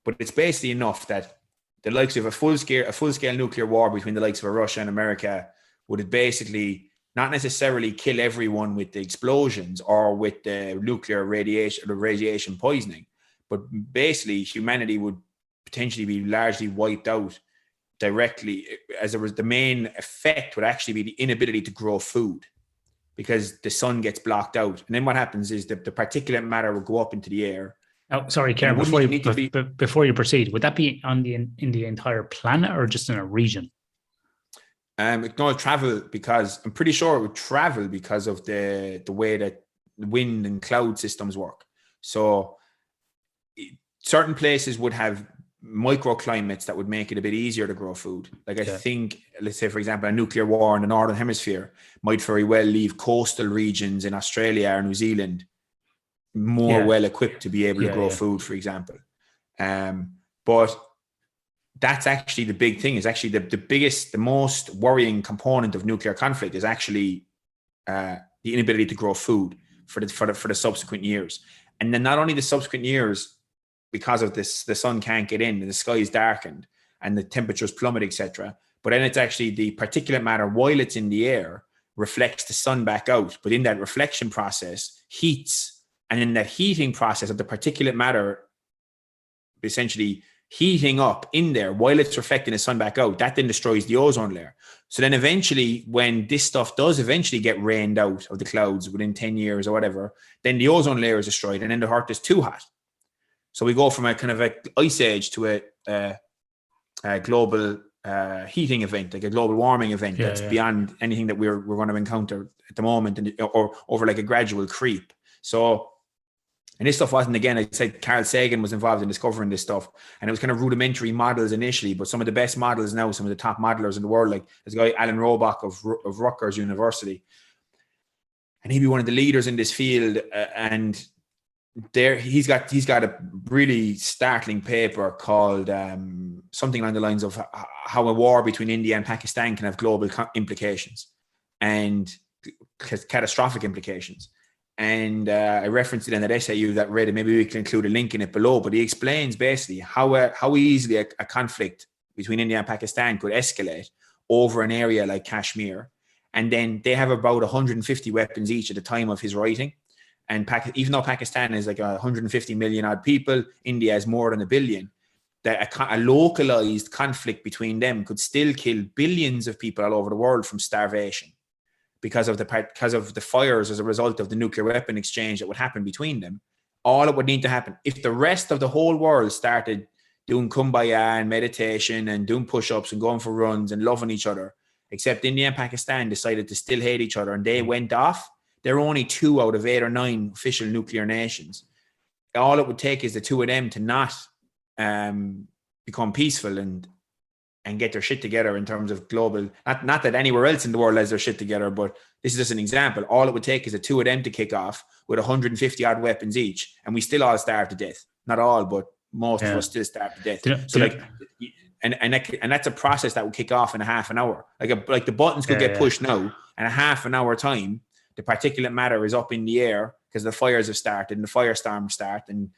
But it's basically enough that the likes of a full scale nuclear war between the likes of Russia and America would basically not necessarily kill everyone with the explosions or with the nuclear radiation or radiation poisoning, but basically humanity would potentially be largely wiped out directly. The main effect would actually be the inability to grow food because the sun gets blocked out. And then what happens is that the particulate matter will go up into the air. Oh, sorry, Ciaran, before you proceed, would that be in the entire planet or just in a region? It would travel because I'm pretty sure it would travel because of the way that the wind and cloud systems work. So certain places would have microclimates that would make it a bit easier to grow food. Like I think, let's say, for example, a nuclear war in the Northern Hemisphere might very well leave coastal regions in Australia or New Zealand more well equipped to be able to grow food, for example. But that's actually the big thing, is actually the most worrying component of nuclear conflict is actually the inability to grow food for the subsequent years. And then not only the subsequent years, because of this, the sun can't get in and the sky is darkened and the temperatures plummet, etc. But then it's actually the particulate matter, while it's in the air, reflects the sun back out. But in that reflection process, heats. And in that heating process of the particulate matter essentially heating up in there while it's reflecting the sun back out, that then destroys the ozone layer. So then eventually, when this stuff does eventually get rained out of the clouds within 10 years or whatever, then the ozone layer is destroyed and then the Earth is too hot. So we go from a kind of a ice age to a global heating event, like a global warming event that's beyond anything that we're going to encounter at the moment, or over like a gradual creep. So, and this stuff wasn't, again, I said Carl Sagan was involved in discovering this stuff, and it was kind of rudimentary models initially, but some of the best models now, some of the top modelers in the world, like this guy Alan Robock of Rutgers University, and he'd be one of the leaders in this field, and there he's got a really startling paper called something along the lines of how a war between India and Pakistan can have global implications and catastrophic implications. And I referenced it in that essay that read it. Maybe we can include a link in it below. But he explains basically how easily a conflict between India and Pakistan could escalate over an area like Kashmir. And then they have about 150 weapons each at the time of his writing. And even though Pakistan is like 150 million odd people, India has more than 1 billion. That a localized conflict between them could still kill billions of people all over the world from starvation because of the fires as a result of the nuclear weapon exchange that would happen between them. All it would need to happen if the rest of the whole world started doing kumbaya and meditation and doing push-ups and going for runs and loving each other. Except India and Pakistan decided to still hate each other, and they went off. There are only 2 out of 8 or 9 official nuclear nations. All it would take is the 2 of them to not become peaceful and get their shit together in terms of global, not that anywhere else in the world has their shit together, but this is just an example. All it would take is the 2 of them to kick off with 150 odd weapons each, and we still all starve to death. Not all, but most of us still starve to death. And that's a process that will kick off in a half an hour. Like the buttons could get pushed now, and a half an hour time, the particulate matter is up in the air because the fires have started and the firestorms start, and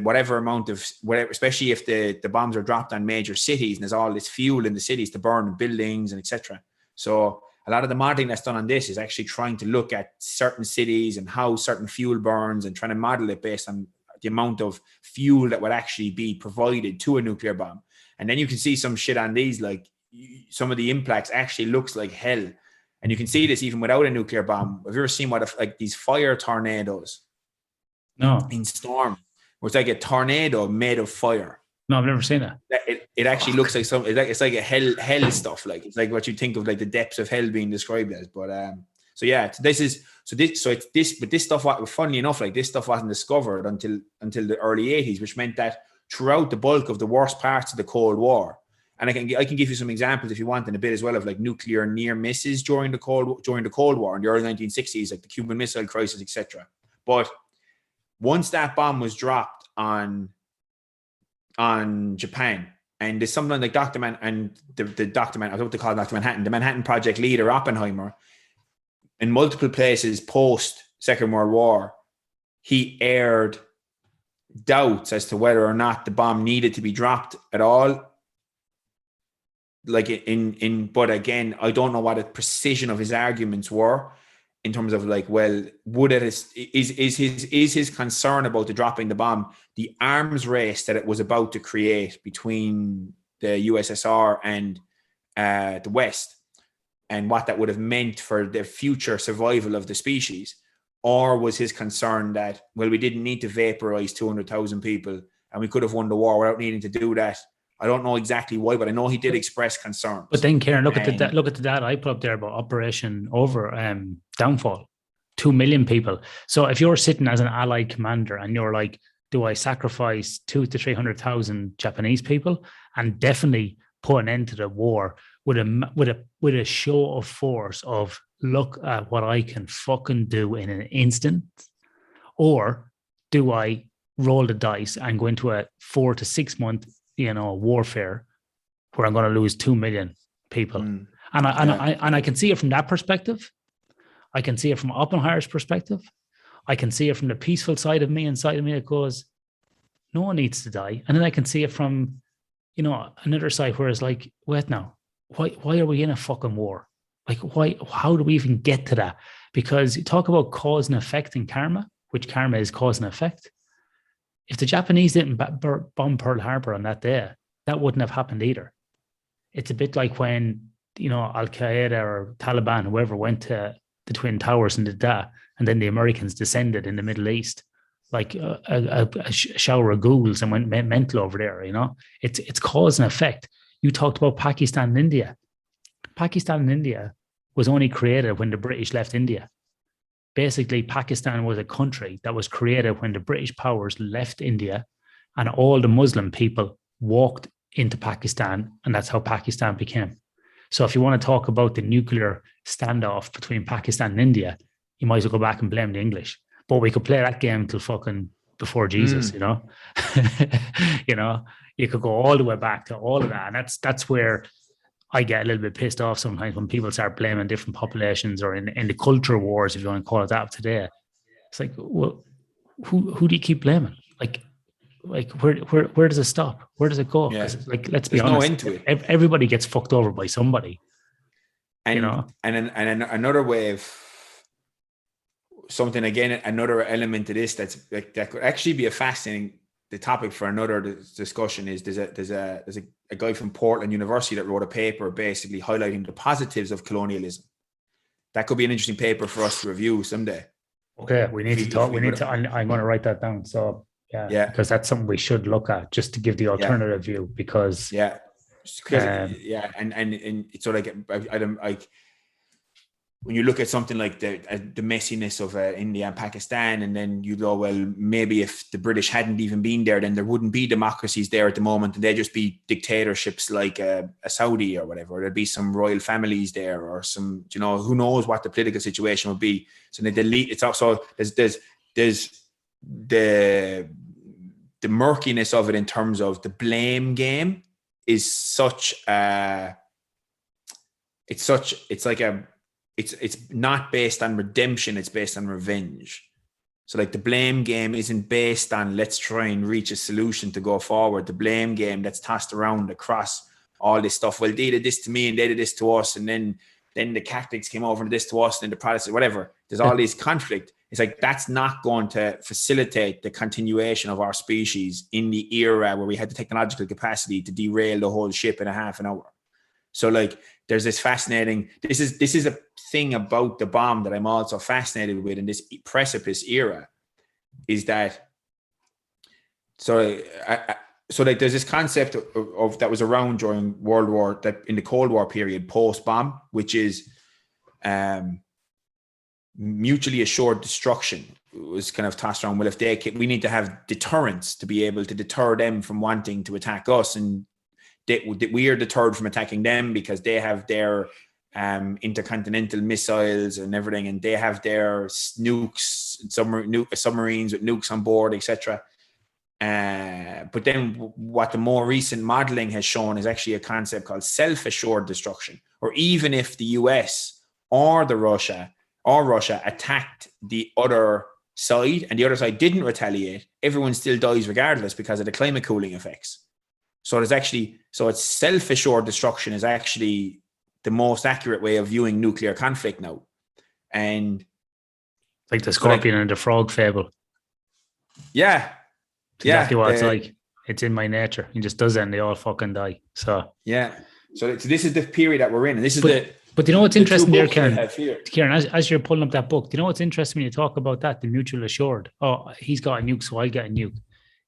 whatever amount of whatever, especially if the bombs are dropped on major cities and there's all this fuel in the cities to burn buildings and etc. So a lot of the modeling that's done on this is actually trying to look at certain cities and how certain fuel burns and trying to model it based on the amount of fuel that would actually be provided to a nuclear bomb. And then you can see some shit on these, like some of the impacts actually looks like hell. And you can see this even without a nuclear bomb. Have you ever seen like these fire tornadoes? No. In storm, where it's like a tornado made of fire. No, I've never seen that. It actually looks like it's like a hell stuff. Like it's like what you think of like the depths of hell being described as. But but this stuff, funnily enough, like this stuff wasn't discovered until the early 80s, which meant that throughout the bulk of the worst parts of the Cold War, and I can give you some examples if you want in a bit as well of like nuclear near misses during the Cold War in the early 1960s, like the Cuban Missile Crisis, etc. But once that bomb was dropped on Japan, and there's someone like Dr. Manhattan, the Manhattan Project leader Oppenheimer, in multiple places post Second World War, he aired doubts as to whether or not the bomb needed to be dropped at all. Like but again, I don't know what the precision of his arguments were in terms of like, well, is his concern about the dropping the bomb the arms race that it was about to create between the USSR and the West, and what that would have meant for the future survival of the species? Or was his concern that, well, we didn't need to vaporize 200,000 people and we could have won the war without needing to do that? I don't know exactly why, but I know he did express concerns. But then, Ciaran, look at the data I put up there about Operation Downfall. 2 million people. So if you're sitting as an Allied commander and you're like, do I sacrifice 200,000 to 300,000 Japanese people and definitely put an end to the war with a show of force of, look at what I can fucking do in an instant? Or do I roll the dice and go into a 4 to 6 month, warfare where I'm going to lose 2 million people? And I can see it from that perspective. I can see it from Oppenheimer's perspective. I can see it from the peaceful side of me, inside of me, that goes, no one needs to die. And then I can see it from, another side where it's like, wait now, why are we in a fucking war? Like, why? How do we even get to that? Because you talk about cause and effect in karma, which karma is cause and effect. If the Japanese didn't bomb Pearl Harbor on that day, that wouldn't have happened either. It's a bit like when, Al-Qaeda or Taliban, whoever, went to the Twin Towers and did that, and then the Americans descended in the Middle East like a shower of ghouls and went mental over there. It's cause and effect. You talked about Pakistan and India. Pakistan and India was only created when the British left India. Basically, Pakistan was a country that was created when the British powers left India, and all the Muslim people walked into Pakistan, and that's how Pakistan became. So if you want to talk about the nuclear standoff between Pakistan and India, you might as well go back and blame the English. But we could play that game until fucking before Jesus, you could go all the way back to all of that. And that's where I get a little bit pissed off sometimes when people start blaming different populations, or in the culture wars, if you want to call it that today. It's like, well, who do you keep blaming? Like where does it stop? Where does it go? Yeah. Like, let's be honest, no end to it. Everybody gets fucked over by somebody. And another way of something, again, another element to this that could actually be a fascinating topic for another discussion is there's a guy from Portland University that wrote a paper basically highlighting the positives of colonialism. That could be an interesting paper for us to review someday. Okay, we need to talk. I'm going to write that down. So Yeah. Because that's something we should look at, just to give the alternative view, because and it's so like I don't like when you look at something like the messiness of India and Pakistan, and then you go, well, maybe if the British hadn't even been there, then there wouldn't be democracies there at the moment, and they'd just be dictatorships like a Saudi or whatever. There'd be some royal families there, or some, who knows what the political situation would be. So they delete. It's also there's the murkiness of it in terms of the blame game is such it's not based on redemption, it's based on revenge. So like the blame game isn't based on let's try and reach a solution to go forward. The blame game that's tossed around across all this stuff. Well, they did this to me and they did this to us, and then the Catholics came over and did this to us, and then the Protestants, whatever. There's all this conflict. It's like that's not going to facilitate the continuation of our species in the era where we had the technological capacity to derail the whole ship in a half an hour. So like there's this fascinating, this is a thing about the bomb that I'm also fascinated with in this precipice era, is that so like there's this concept of that was around during World War, that in the Cold War period, post-bomb, which is mutually assured destruction. It was kind of tossed around. Well, if we need to have deterrence to be able to deter them from wanting to attack us, and we are deterred from attacking them because they have their intercontinental missiles and everything, and they have their nukes, submarines with nukes on board, etc. But then what the more recent modeling has shown is actually a concept called self-assured destruction. Or even if the US or Russia attacked the other side and the other side didn't retaliate, everyone still dies regardless because of the climate cooling effects. So it's self-assured destruction is actually the most accurate way of viewing nuclear conflict now. And like the scorpion and the frog fable. Yeah. Exactly what it's like. It's in my nature. He just does it and they all fucking die. So So this is the period that we're in. And this is But you know what's interesting there, Ciaran? Ciaran, as you're pulling up that book, do you know what's interesting when you talk about that, the mutual assured? Oh, he's got a nuke, so I get a nuke.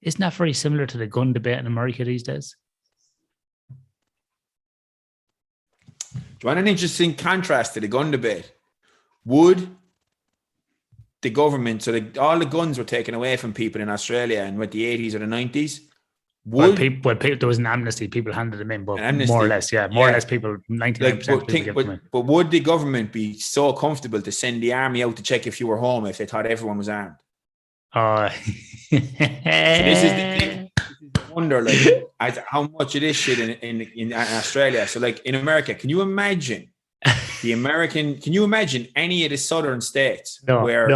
Isn't that very similar to the gun debate in America these days? Do you want an interesting contrast to the gun debate? Would the government, all the guns were taken away from people in Australia in the 80s or the 90s? There was an amnesty. People handed them in, but more or less, more or less people, 99%. But would the government be so comfortable to send the army out to check if you were home if they thought everyone was armed? So this is the wonder, like, how much of this shit in Australia. So, like in America, can you imagine can you imagine any of the southern states where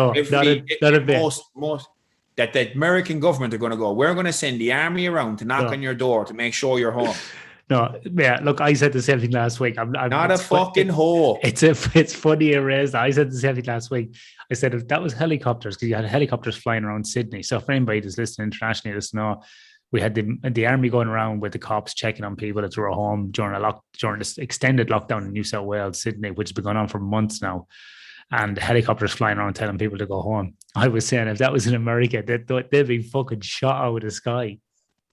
most that the American government are going to go, we're going to send the army around to knock on your door to make sure you're home? Look, I said the same thing last week. I'm not a fucking hoe. It's funny erased. I said the same thing last week. I said if that was helicopters, because you had helicopters flying around Sydney. So if anybody that's listening internationally, just know we had the army going around with the cops checking on people that were at home during this extended lockdown in New South Wales, Sydney, which has been going on for months now. And helicopters flying around telling people to go home. I was saying if that was in America, they'd be fucking shot out of the sky.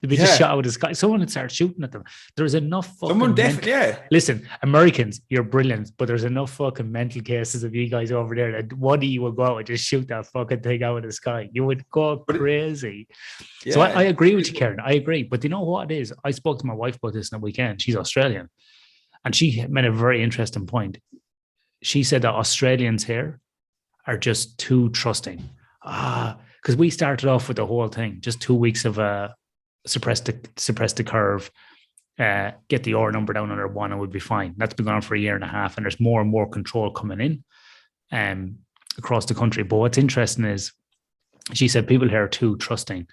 They'd be just shot out of the sky. Someone would start shooting at them. There's enough fucking... Someone definitely, Listen, Americans, you're brilliant, but there's enough fucking mental cases of you guys over there that one of you would go out and just shoot that fucking thing out of the sky. You would go crazy. So I agree with you, Ciaran. I agree. But you know what it is? I spoke to my wife about this on the weekend. She's Australian. And she made a very interesting point. She said that Australians here are just too trusting. Because we started off with the whole thing, just 2 weeks of suppress the curve, get the R number down under 1 and we'll be fine. That's been going on for a year and a half, and there's more and more control coming in across the country. But what's interesting is she said people here are too trusting.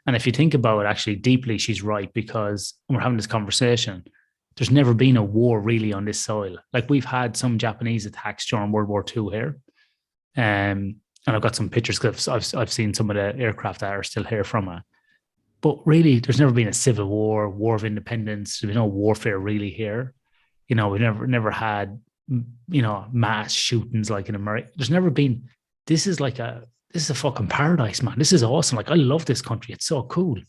And if you think about it actually deeply, she's right, because when we're having this conversation, there's never been a war really on this soil. Like we've had some Japanese attacks during World War II here. And I've got some pictures because I've seen some of the aircraft that are still here from it. But really, there's never been a civil war of independence. There's no warfare really here. We never had, mass shootings like in America. There's never been. This is like a this is a fucking paradise, man. This is awesome. Like, I love this country. It's so cool.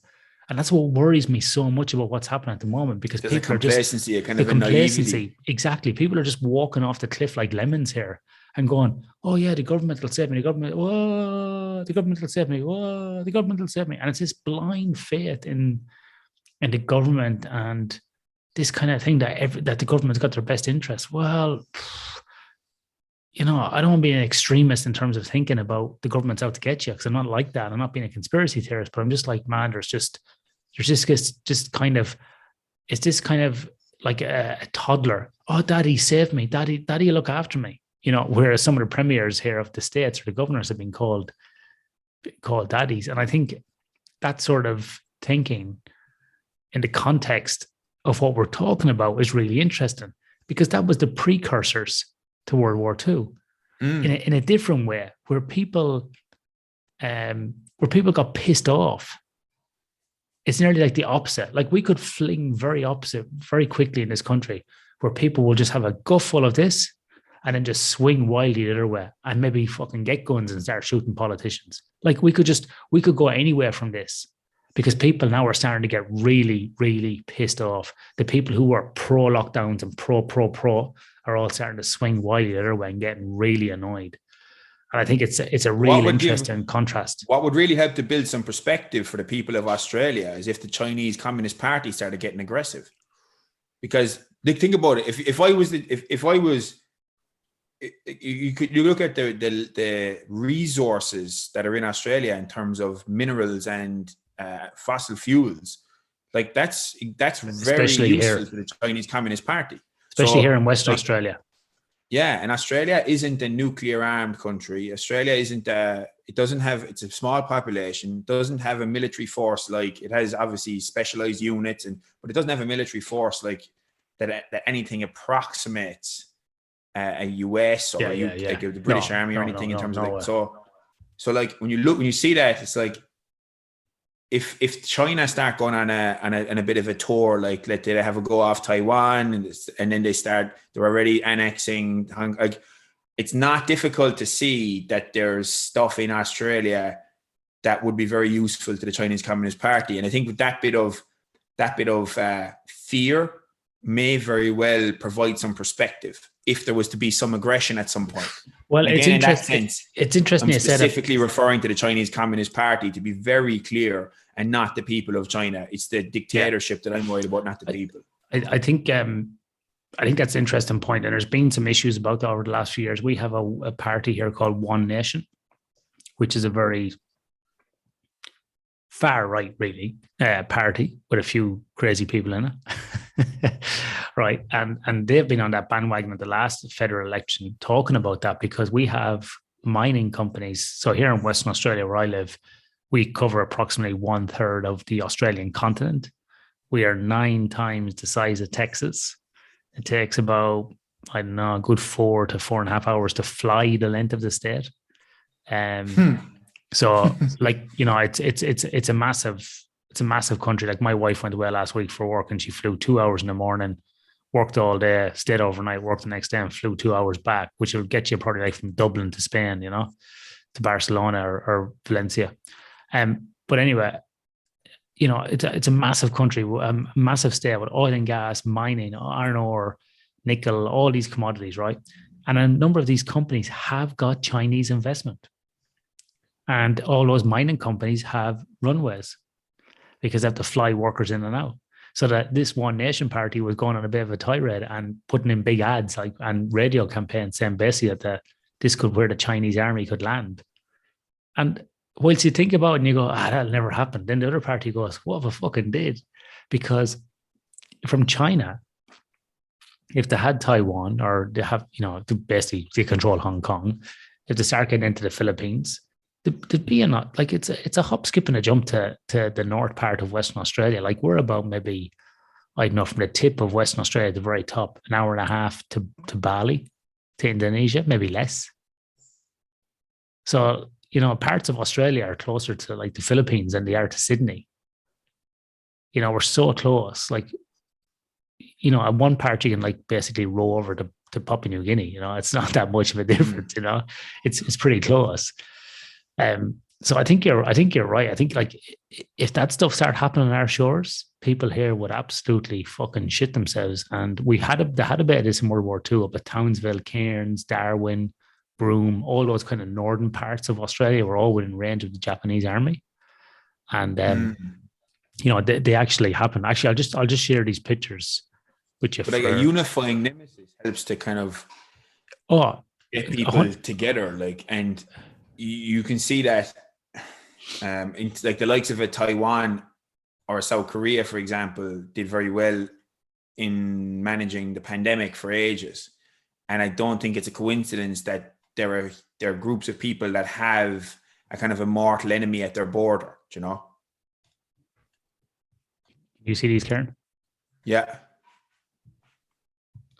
And that's what worries me so much about what's happening at the moment, because There's people a complacency, a kind of a naivety. Exactly. People are just walking off the cliff like lemons here and going, oh yeah, the government will save me. The government, whoa, the government will save me. Whoa, the government will save me. And it's this blind faith in the government and this kind of thing that the government's got their best interests. Well, you know, I don't want to be an extremist in terms of thinking about the government's out to get you, because I'm not like that. I'm not being a conspiracy theorist, but I'm just like, man, there's just kind of, it's this kind of like a toddler. Oh, daddy, save me. Daddy, look after me. You know, whereas some of the premiers here of the states or the governors have been called daddies. And I think that sort of thinking in the context of what we're talking about is really interesting, because that was the precursors to World War II in a different way, where people got pissed off. It's nearly like the opposite. Like, we could fling very opposite very quickly in this country, where people will just have a gutful of this and then just swing wildly the other way and maybe fucking get guns and start shooting politicians. Like, we could go anywhere from this, because people now are starting to get really, really pissed off. The people who are pro lockdowns and pro are all starting to swing wildly the other way and getting really annoyed. And I think it's a real interesting contrast. What would really help to build some perspective for the people of Australia is if the Chinese Communist Party started getting aggressive. Because think about it, you look at the resources that are in Australia in terms of minerals and fossil fuels. Like, that's very Especially useful here. to the Chinese Communist Party. Especially here in Western Australia. Yeah, and Australia isn't a nuclear armed country. Australia isn't it's a small population, doesn't have a military force. Like, it has obviously specialized units, but it doesn't have a military force like that anything approximates a US or like the British Army or anything in terms of like, so like when you see that, it's like, if China start going on a bit of a tour, like let they have a go off Taiwan and then they're already annexing, like, it's not difficult to see that there's stuff in Australia that would be very useful to the Chinese Communist Party. And I think with that bit of fear may very well provide some perspective if there was to be some aggression at some point. Well, again, it's interesting. It's interesting. I'm specifically referring to the Chinese Communist Party, to be very clear, and not the people of China. It's the dictatorship that I'm worried about, not the people. I think that's an interesting point. And there's been some issues about that over the last few years. We have a party here called One Nation, which is a very far right, really, party with a few crazy people in it. Right. And they've been on that bandwagon at the last federal election talking about that, because we have mining companies. So here in Western Australia, where I live, we cover approximately 1/3 of the Australian continent. We are 9 times the size of Texas. It takes about, I don't know, a good 4 to 4.5 hours to fly the length of the state. So, like, you know, it's a massive country. Like, my wife went away last week for work, and she flew 2 hours in the morning, worked all day, stayed overnight, worked the next day, and flew 2 hours back, which will get you probably like from Dublin to Spain, you know, to Barcelona or Valencia. But anyway, you know, it's a massive country, a massive state with oil and gas, mining, iron ore, nickel, all these commodities, right? And a number of these companies have got Chinese investment. And all those mining companies have runways because they have to fly workers in and out. So that this One Nation party was going on a bit of a tirade and putting in big ads and radio campaigns saying basically that this could where the Chinese army could land. And whilst you think about it and you go, that'll never happen, then the other party goes, what if it fucking did? Because from China, if they had Taiwan, or they have, you know, basically they control Hong Kong, if they start getting into the Philippines, there'd be like it's a hop, skip, and a jump to the north part of Western Australia. Like, we're about maybe, I don't know, from the tip of Western Australia at the very top, an hour and a half to Bali, to Indonesia, maybe less. So, you know, parts of Australia are closer to like the Philippines than they are to Sydney. You know, we're so close. Like, you know, at one part you can like basically row over to Papua New Guinea. You know, it's not that much of a difference. You know, it's pretty close. So I think you're right. I think like if that stuff started happening on our shores, people here would absolutely fucking shit themselves. And they had a bit of this in World War II up at Townsville, Cairns, Darwin, Broome, all those kind of northern parts of Australia were all within range of the Japanese army. And you know, they actually happened. Actually, I'll just share these pictures with you. But like a unifying nemesis helps to kind of get people together, like, and you can see that in like the likes of a Taiwan or South Korea, for example, did very well in managing the pandemic for ages. And I don't think it's a coincidence that there are groups of people that have a kind of a mortal enemy at their border, you know? You see these, Ciaran? Yeah.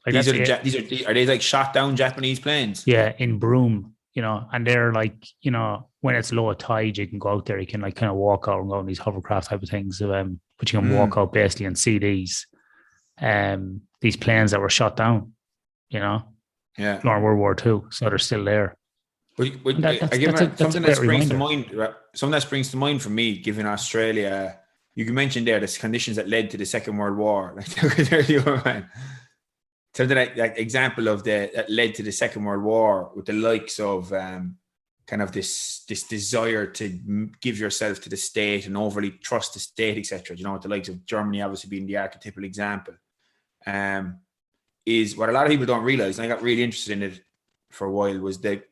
Like are they like shot down Japanese planes? Yeah, in Broome, you know, and they're like, you know, when it's low tide, you can go out there, you can like kind of walk out and go on these hovercraft type of things. But you can walk out basically and see these planes that were shot down, you know, during World War II. So they're still there. But something that springs to mind for me, given Australia, you mentioned there the conditions that led to the Second World War. Like, something like example of that led to the Second World War, with the likes of kind of this desire to give yourself to the state and overly trust the state, etc. You know, with the likes of Germany obviously being the archetypal example, is what a lot of people don't realize. And I got really interested in it for a while, was the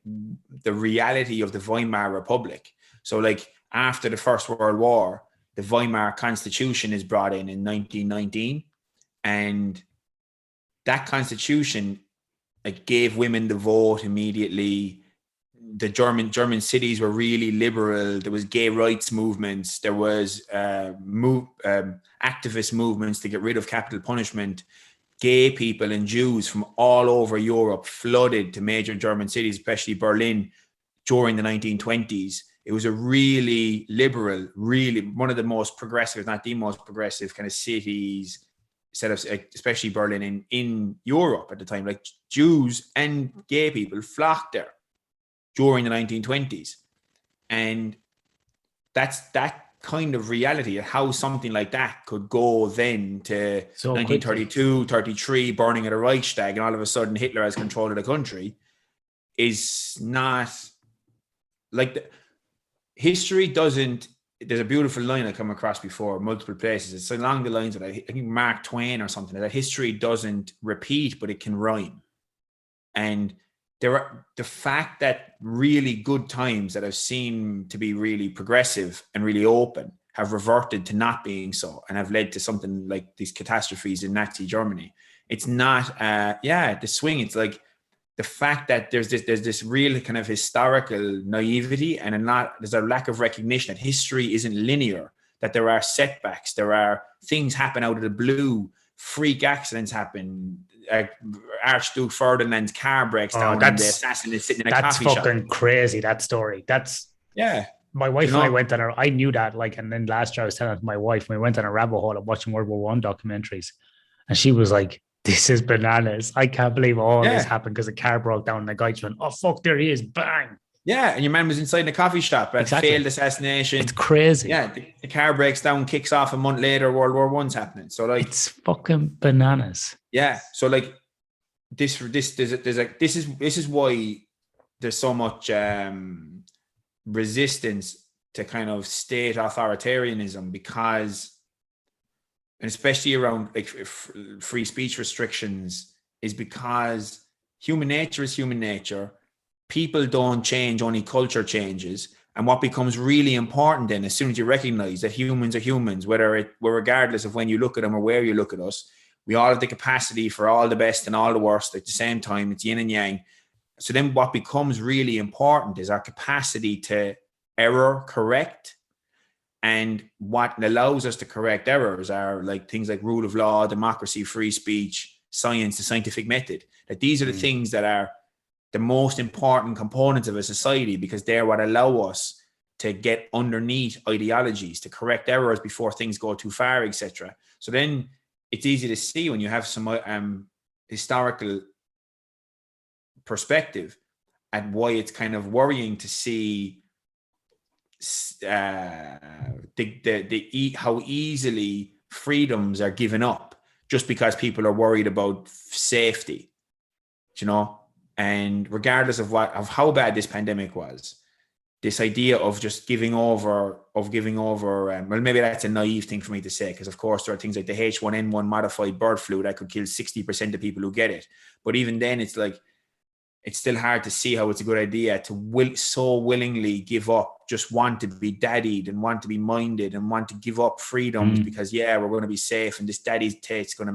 reality of the Weimar Republic. So like after the First World War, the Weimar Constitution is brought in 1919, and that constitution like gave women the vote immediately. The German cities were really liberal. There was gay rights movements. There was activist movements to get rid of capital punishment. Gay people and Jews from all over Europe flooded to major German cities, especially Berlin, during the 1920s. It was a really liberal, really one of the most progressive, if not the most progressive kind of cities, set of, especially Berlin in Europe at the time. Like Jews and gay people flocked there during the 1920s. And that's that kind of reality of how something like that could go then to 1932, 33, burning of the Reichstag, and all of a sudden Hitler has control of the country, is not like history doesn't. There's a beautiful line I come across before multiple places. It's along the lines of, I think Mark Twain or something, that history doesn't repeat, but it can rhyme. And the fact that really good times that have seemed to be really progressive and really open have reverted to not being so, and have led to something like these catastrophes in Nazi Germany. It's not, the swing. It's like the fact that there's this real kind of historical naivety, and there's a lack of recognition that history isn't linear, that there are setbacks, there are things happen out of the blue, freak accidents happen. Archduke Ferdinand's car breaks down and the assassin is sitting in a coffee shop. That's fucking crazy, that story. My wife and I went on I knew that, like, and then last year I was telling my wife, we went on a rabbit hole of watching World War I documentaries, and she was like, this is bananas. I can't believe all this happened because the car broke down and the guy just went, oh fuck, there he is, bang. Yeah, and your man was inside in a coffee shop. Failed assassination. It's crazy. Yeah, the car breaks down, kicks off a month later, World War I's happening. So like, it's fucking bananas. Yeah. So like, this is why there's so much resistance to kind of state authoritarianism, because, and especially around like free speech restrictions, is because human nature is human nature. People don't change, only culture changes. And what becomes really important then, as soon as you recognize that humans are humans, regardless of when you look at them or where you look at us, we all have the capacity for all the best and all the worst at the same time. It's yin and yang. So then what becomes really important is our capacity to error correct. And what allows us to correct errors are like things like rule of law, democracy, free speech, science, the scientific method. That these are the things that are the most important components of a society, because they're what allow us to get underneath ideologies, to correct errors before things go too far, etc. So then it's easy to see when you have some historical perspective at why it's kind of worrying to see how easily freedoms are given up just because people are worried about safety, and regardless of how bad this pandemic was, this idea of just giving over, well, maybe that's a naive thing for me to say, because of course there are things like the H1N1 modified bird flu that could kill 60% of people who get it. But even then, it's like, it's still hard to see how it's a good idea to so willingly give up, just want to be daddied and want to be minded and want to give up freedoms because, we're going to be safe, and this nanny state's going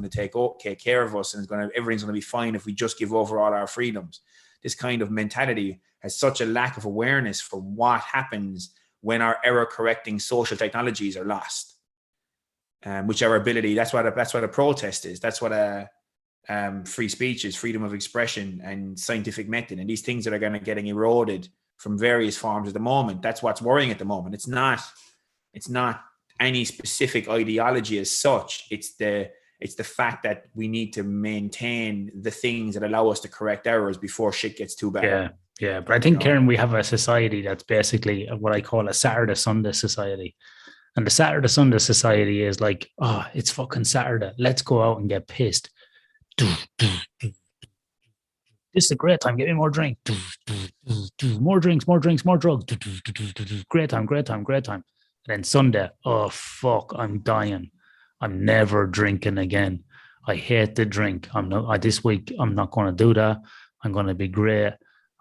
to take care of us, and everything's going to be fine if we just give over all our freedoms. This kind of mentality has such a lack of awareness for what happens when our error-correcting social technologies are lost. Which our ability, that's what a protest is. That's what free speech is, freedom of expression and scientific method, and these things that are getting eroded from various forms at the moment. That's what's worrying at the moment. It's not any specific ideology as such. It's the fact that we need to maintain the things that allow us to correct errors before shit gets too bad. Yeah. But I think, Ciaran, we have a society that's basically what I call a Saturday Sunday society. And the Saturday Sunday society is like, oh, it's fucking Saturday. Let's go out and get pissed. This is a great time. Get me more drink. More drinks, more drugs. Great time. And then Sunday, oh, fuck, I'm dying. I'm never drinking again. I hate the drink. This week, I'm not going to do that. I'm going to be great.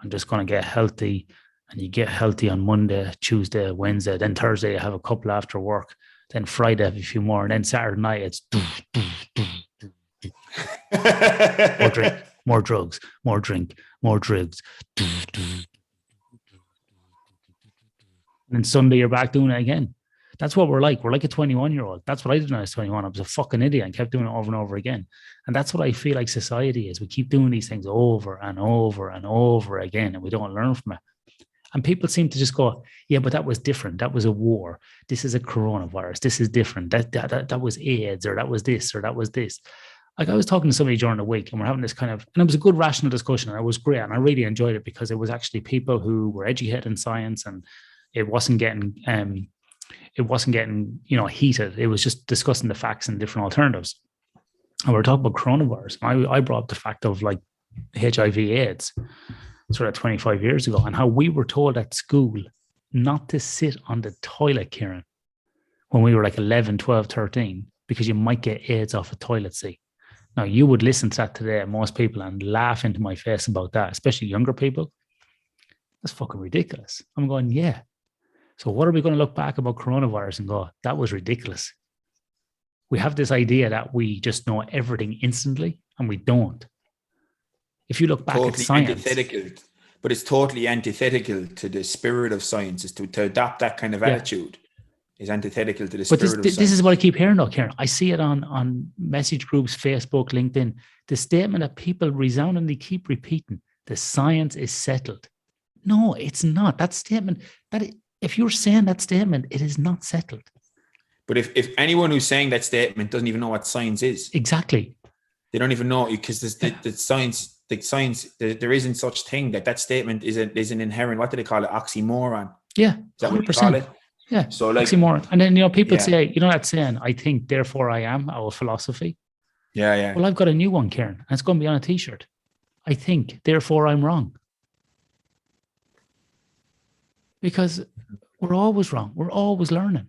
I'm just going to get healthy. And you get healthy on Monday, Tuesday, Wednesday. Then Thursday, you have a couple after work. Then Friday, have a few more. And then Saturday night, it's more drink, more drugs, more drink, more drugs. And then Sunday, you're back doing it again. That's what we're like. We're like a 21-year-old. That's what I did when I was 21. I was a fucking idiot and kept doing it over and over again. And that's what I feel like society is. We keep doing these things over and over and over again, and we don't learn from it. And people seem to just go, yeah, but that was different. That was a war. This is a coronavirus. This is different. That was AIDS, or that was this, or that was this. Like, I was talking to somebody during the week, and we're having this kind of, and it was a good rational discussion, and it was great, and I really enjoyed it because it was actually people who were educated in science, and it wasn't getting heated. It was just discussing the facts and different alternatives. And we were talking about coronavirus. I brought up the fact of like HIV/AIDS sort of 25 years ago, and how we were told at school not to sit on the toilet, Ciaran, when we were like 11, 12, 13, because you might get AIDS off a toilet seat. Now, you would listen to that today, most people, and laugh into my face about that, especially younger people. That's fucking ridiculous. I'm going, yeah. So what are we going to look back about coronavirus and go, that was ridiculous? We have this idea that we just know everything instantly, and we don't. If you look back at science, but it's totally antithetical to the spirit of science. Is to adopt that kind of attitude is antithetical to the spirit of science. This is what I keep hearing, though, Ciaran. I see it on message groups, Facebook, LinkedIn. The statement that people resoundingly keep repeating: the science is settled. No, it's not. That statement, if you're saying that statement, it is not settled. But if anyone who's saying that statement doesn't even know what science is, exactly, they don't even know, because the science. There isn't such thing. That statement is an inherent, what do they call it? Oxymoron. Yeah. Is that 100%. What they call it? Yeah. So like oxymoron. And then, people say, that saying, I think, therefore I am, our philosophy. Yeah. Well, I've got a new one, Ciaran, and it's going to be on a t-shirt. I think, therefore I'm wrong. Because we're always wrong. We're always learning.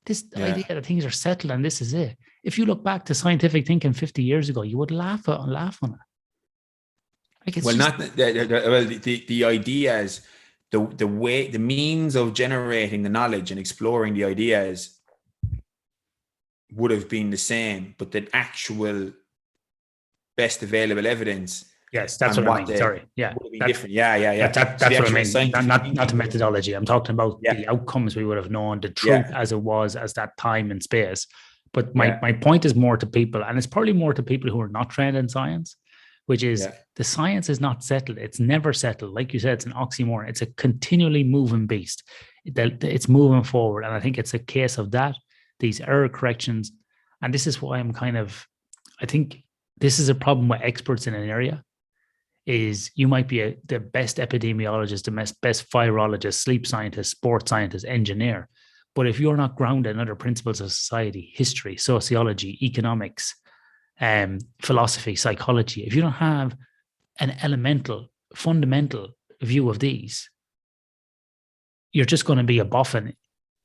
This idea that things are settled and this is it. If you look back to scientific thinking 50 years ago, you would laugh on it. Like the idea is the way, the means of generating the knowledge and exploring the ideas would have been the same, but the actual best available evidence. Yes, that's what I mean. Sorry, would be different. Yeah. That's what I mean. Not the methodology. I'm talking about the outcomes we would have known, the truth as it was as that time and space. But my point is more to people, and it's probably more to people who are not trained in science, which is the science is not settled. It's never settled. Like you said, it's an oxymoron. It's a continually moving beast. It's moving forward. And I think it's a case of that, these error corrections. And this is why I think this is a problem with experts in an area, is you might be the best epidemiologist, the best virologist, sleep scientist, sports scientist, engineer. But if you're not grounded in other principles of society, history, sociology, economics, philosophy, psychology, if you don't have an fundamental view of these, you're just going to be a boffin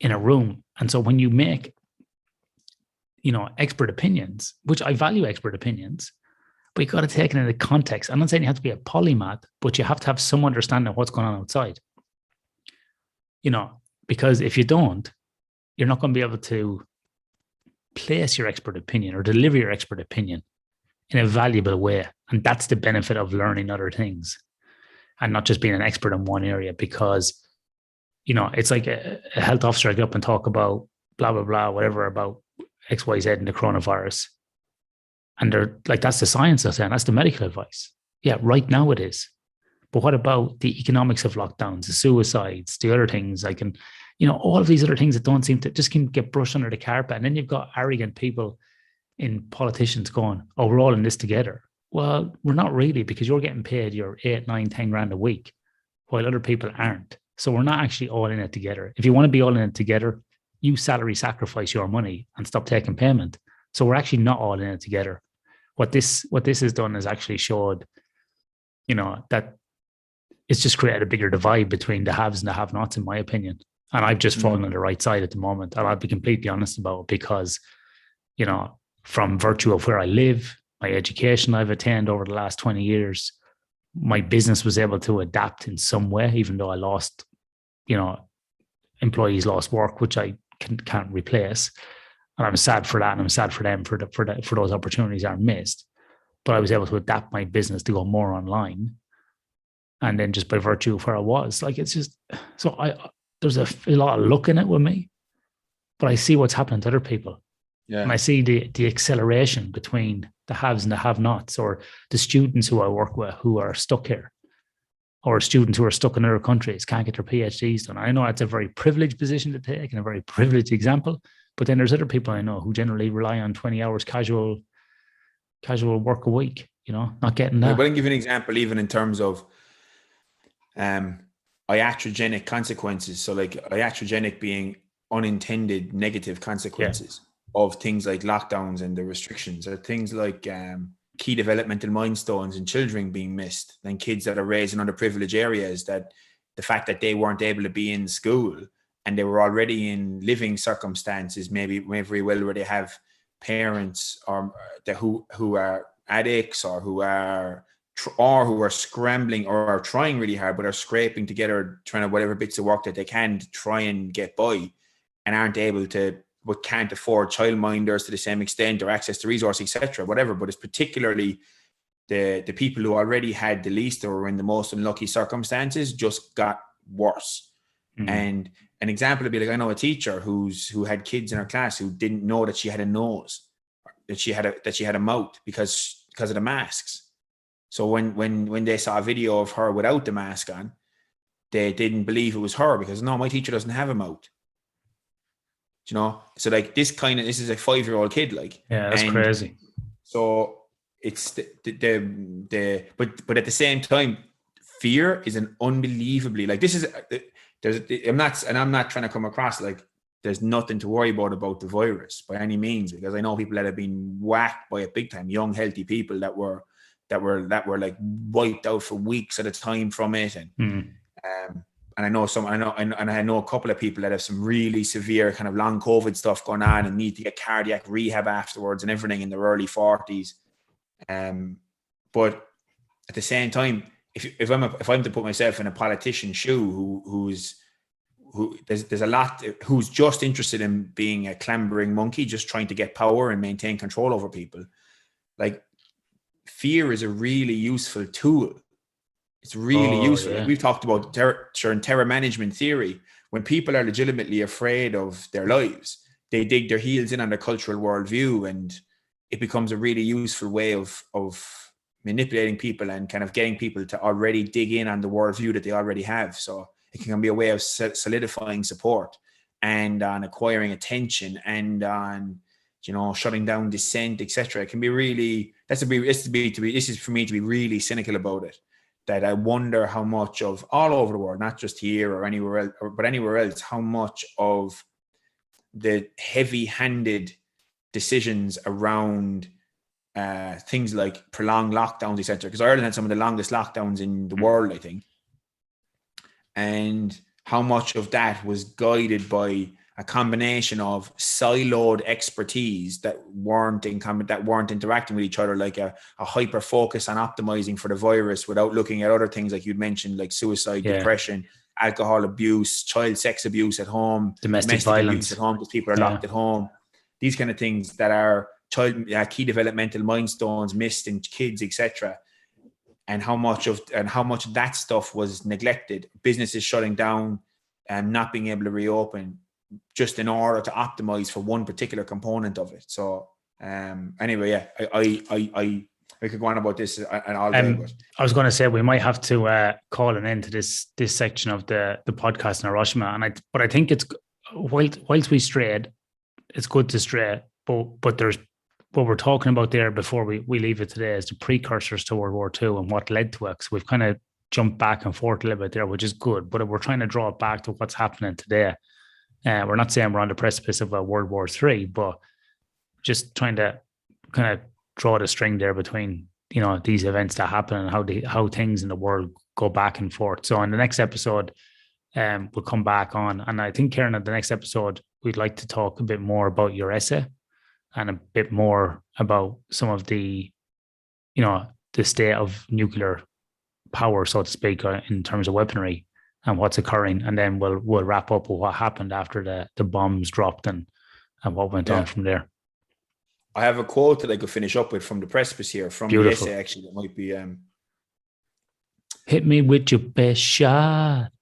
in a room. And so when you make, expert opinions, which I value expert opinions, but you got to take it into context. I'm not saying you have to be a polymath, but you have to have some understanding of what's going on outside. Because if you don't, you're not going to be able to place your expert opinion or deliver your expert opinion in a valuable way. And that's the benefit of learning other things and not just being an expert in one area, because, it's like a health officer get up and talk about blah, blah, blah, whatever about XYZ and the coronavirus. And they're like, that's the science they're saying, that's the medical advice. Yeah, right now it is. But what about the economics of lockdowns, the suicides, the other things all of these other things that don't seem to just can get brushed under the carpet. And then you've got arrogant people in politicians going, oh, we're all in this together. Well, we're not really, because you're getting paid your 8, 9, 10 grand a week while other people aren't. So we're not actually all in it together. If you want to be all in it together, you salary sacrifice your money and stop taking payment. So we're actually not all in it together. What this has done is actually showed, that it's just created a bigger divide between the haves and the have-nots, in my opinion. And I've just fallen on the right side at the moment. And I'll be completely honest about it, because, from virtue of where I live, my education I've attained over the last 20 years, my business was able to adapt in some way, even though I lost, employees lost work, which I can't replace. And I'm sad for that. And I'm sad for them for those opportunities are missed. But I was able to adapt my business to go more online. And then just by virtue of where I was, like, it's just, so there's a lot of luck in it with me, but I see what's happening to other people. Yeah. And I see the acceleration between the haves and the have-nots, or the students who I work with who are stuck here, or students who are stuck in other countries, can't get their PhDs done. I know it's a very privileged position to take and a very privileged example, but then there's other people I know who generally rely on 20 hours casual work a week, not getting that. Yeah, but I can give you an example, even in terms of iatrogenic consequences. So like iatrogenic being unintended negative consequences of things like lockdowns and the restrictions, or things like key developmental milestones in children being missed, and kids that are raised in underprivileged areas, that the fact that they weren't able to be in school and they were already in living circumstances, maybe very well, where they have parents or who are addicts, or who are scrambling or are trying really hard, but are scraping together, trying to whatever bits of work that they can to try and get by, and aren't able to, but can't afford childminders to the same extent, or access to resources, etc., whatever. But it's particularly the people who already had the least, or were in the most unlucky circumstances, just got worse. Mm-hmm. And an example would be, like, I know a teacher who had kids in her class who didn't know that she had a nose, that she had a mouth because of the masks. So when they saw a video of her without the mask on, they didn't believe it was her, because no, my teacher doesn't have a mouth. So like this is a 5-year-old kid, like, yeah, that's crazy. So it's but at the same time, fear is an unbelievably, like, this is I'm not trying to come across like there's nothing to worry about the virus by any means, because I know people that have been whacked by it big time, young healthy people that were like wiped out for weeks at a time from it, and I know a couple of people that have some really severe kind of long COVID stuff going on and need to get cardiac rehab afterwards and everything in their early 40s. But at the same time, if I'm to put myself in a politician's shoe, who there's a lot who's just interested in being a clambering monkey, just trying to get power and maintain control over people, like, fear is a really useful tool. It's really useful. Yeah. Like we've talked about terror management theory. When people are legitimately afraid of their lives, they dig their heels in on their cultural worldview, and it becomes a really useful way of manipulating people and kind of getting people to already dig in on the worldview that they already have. So it can be a way of solidifying support and on acquiring attention and on, shutting down dissent, etc. It can be really, this is for me to be really cynical about it. that I wonder how much of all over the world, not just here or anywhere else, but anywhere else, how much of the heavy-handed decisions around things like prolonged lockdowns, etc. Because Ireland had some of the longest lockdowns in the world, I think. And how much of that was guided by a combination of siloed expertise that weren't interacting with each other, like a hyper focus on optimizing for the virus without looking at other things like you'd mentioned, like suicide, depression, alcohol abuse, child sex abuse at home, domestic violence abuse at home because people are locked at home. These kind of things that are key developmental milestones missed in kids, etc. And how much of that stuff was neglected, businesses shutting down and not being able to reopen just in order to optimize for one particular component of it. So anyway, I could go on about this and all day. But I was going to say we might have to call an end to this section of the podcast in Hiroshima, but I think it's whilst we strayed, it's good to stray, but there's what we're talking about there before we leave it today is the precursors to World War II and what led to it. So we've kind of jumped back and forth a little bit there, which is good, but we're trying to draw it back to what's happening today. We're not saying we're on the precipice of a World War III, but just trying to kind of draw the string there between, these events that happen and how things in the world go back and forth. So in the next episode, we'll come back on. And I think, Ciaran, in the next episode, we'd like to talk a bit more about your essay and a bit more about some of the, the state of nuclear power, so to speak, in terms of weaponry and what's occurring. And then we'll wrap up with what happened after the bombs dropped and what went on from there. I have a quote that I could finish up with from the precipice here, from Beautiful. the essay, actually, that might be... Hit me with your best shot,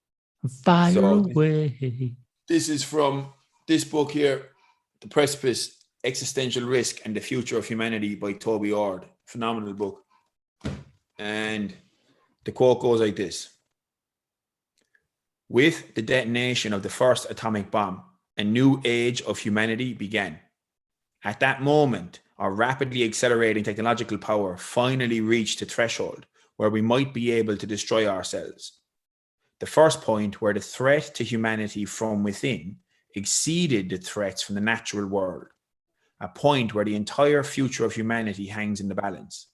fire away. This is from this book here, The Precipice, Existential Risk and the Future of Humanity by Toby Ord. Phenomenal book. And the quote goes like this. With the detonation of the first atomic bomb, a new age of humanity began. At that moment, our rapidly accelerating technological power finally reached a threshold where we might be able to destroy ourselves. The first point where the threat to humanity from within exceeded the threats from the natural world. A point where the entire future of humanity hangs in the balance,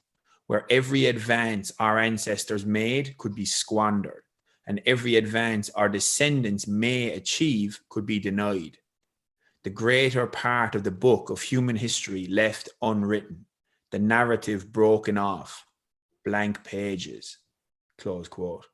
where every advance our ancestors made could be squandered, and every advance our descendants may achieve could be denied. The greater part of the book of human history left unwritten, the narrative broken off, blank pages, close quote.